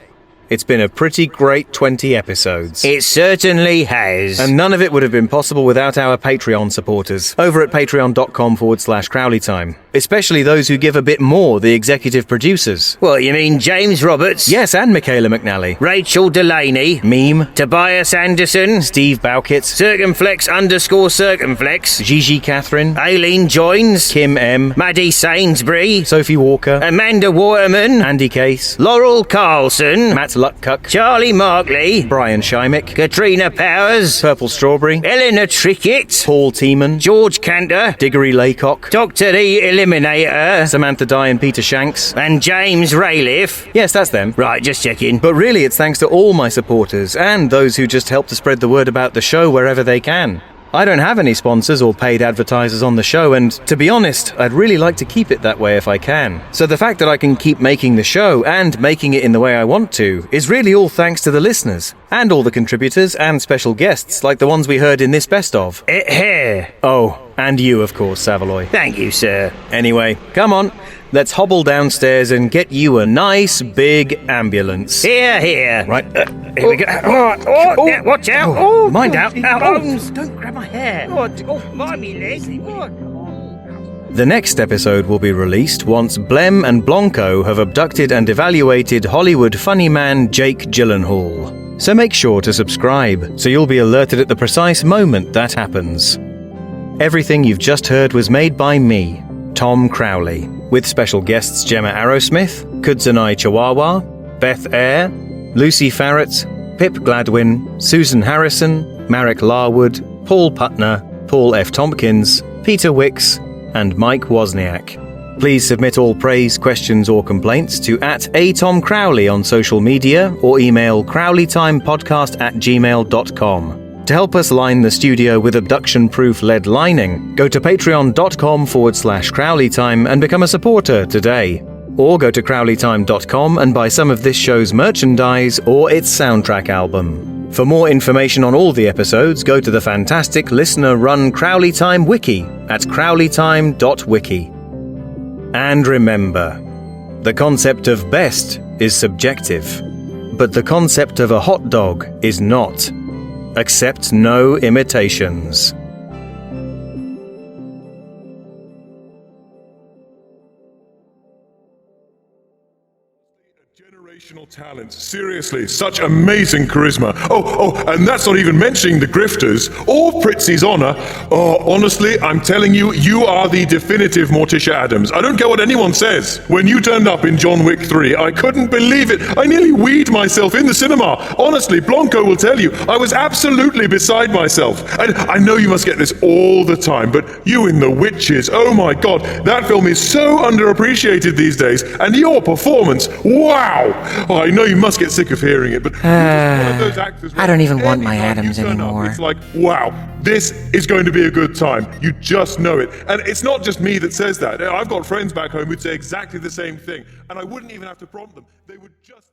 it's been a pretty great 20 episodes. It certainly has. And none of it would have been possible without our Patreon supporters over at patreon.com/crowleytime. Especially those who give a bit more, the executive producers. What, you mean James Roberts? Yes, and Michaela McNally. Rachel Delaney. Meme. Tobias Anderson. Steve Bowkett. Circumflex_Circumflex. Gigi Catherine. Aileen Joins. Kim M. Maddie Sainsbury. Sophie Walker. Amanda Waterman. Andy Case. Laurel Carlson. Matt Lutcuck, Charlie Markley, Brian Shymick, Katrina Powers, Purple Strawberry, Eleanor Trickett, Paul Tiemann, George Cantor, Diggory Laycock, Dr. E. Eliminator, Samantha Dye and Peter Shanks, and James Rayliff. Yes, that's them. Right, just checking. But really, it's thanks to all my supporters and those who just help to spread the word about the show wherever they can. I don't have any sponsors or paid advertisers on the show, and to be honest, I'd really like to keep it that way if I can. So the fact that I can keep making the show and making it in the way I want to is really all thanks to the listeners, and all the contributors and special guests like the ones we heard in this best of. Here. Oh, and you, of course, Savaloy. Thank you, sir. Anyway, come on. Let's hobble downstairs and get you a nice big ambulance. Here. Right. Here we go. Yeah, watch out. Oh, mind out. Bones. Don't grab my hair. Mind me, Leslie. The next episode will be released once Blem and Blanco have abducted and evaluated Hollywood funny man Jake Gyllenhaal. So make sure to subscribe so you'll be alerted at the precise moment that happens. Everything you've just heard was made by me, Tom Crowley, with special guests Gemma Arrowsmith, Kudzanai Chihuahua, Beth Eyre, Lucy Farrett, Pip Gladwin, Susan Harrison, Marek Larwood, Paul Putner, Paul F. Tompkins, Peter Wicks, and Mike Wozniak. Please submit all praise, questions, or complaints to @atomcrowley on social media or email crowleytimepodcast@gmail.com. To help us line the studio with abduction-proof lead lining, go to patreon.com/crowleytime and become a supporter today. Or go to crowleytime.com and buy some of this show's merchandise or its soundtrack album. For more information on all the episodes, go to the fantastic listener-run Crowley Time Wiki at crowleytime.wiki. And remember, the concept of best is subjective, but the concept of a hot dog is not. Accept no imitations. Generational talents, seriously, such amazing charisma. Oh, and that's not even mentioning the grifters or Pritzi's honor. Oh, honestly, I'm telling you, you are the definitive Morticia Adams. I don't care what anyone says. When you turned up in John Wick 3, I couldn't believe it. I nearly weed myself in the cinema. Honestly, Blanco will tell you, I was absolutely beside myself. And I know you must get this all the time, but you in The Witches, oh my god, that film is so underappreciated these days, and your performance, wow! Oh, I know you must get sick of hearing it, but I don't even want my Adams anymore. It's like, wow, this is going to be a good time. You just know it. And it's not just me that says that. I've got friends back home who'd say exactly the same thing, and I wouldn't even have to prompt them. They would just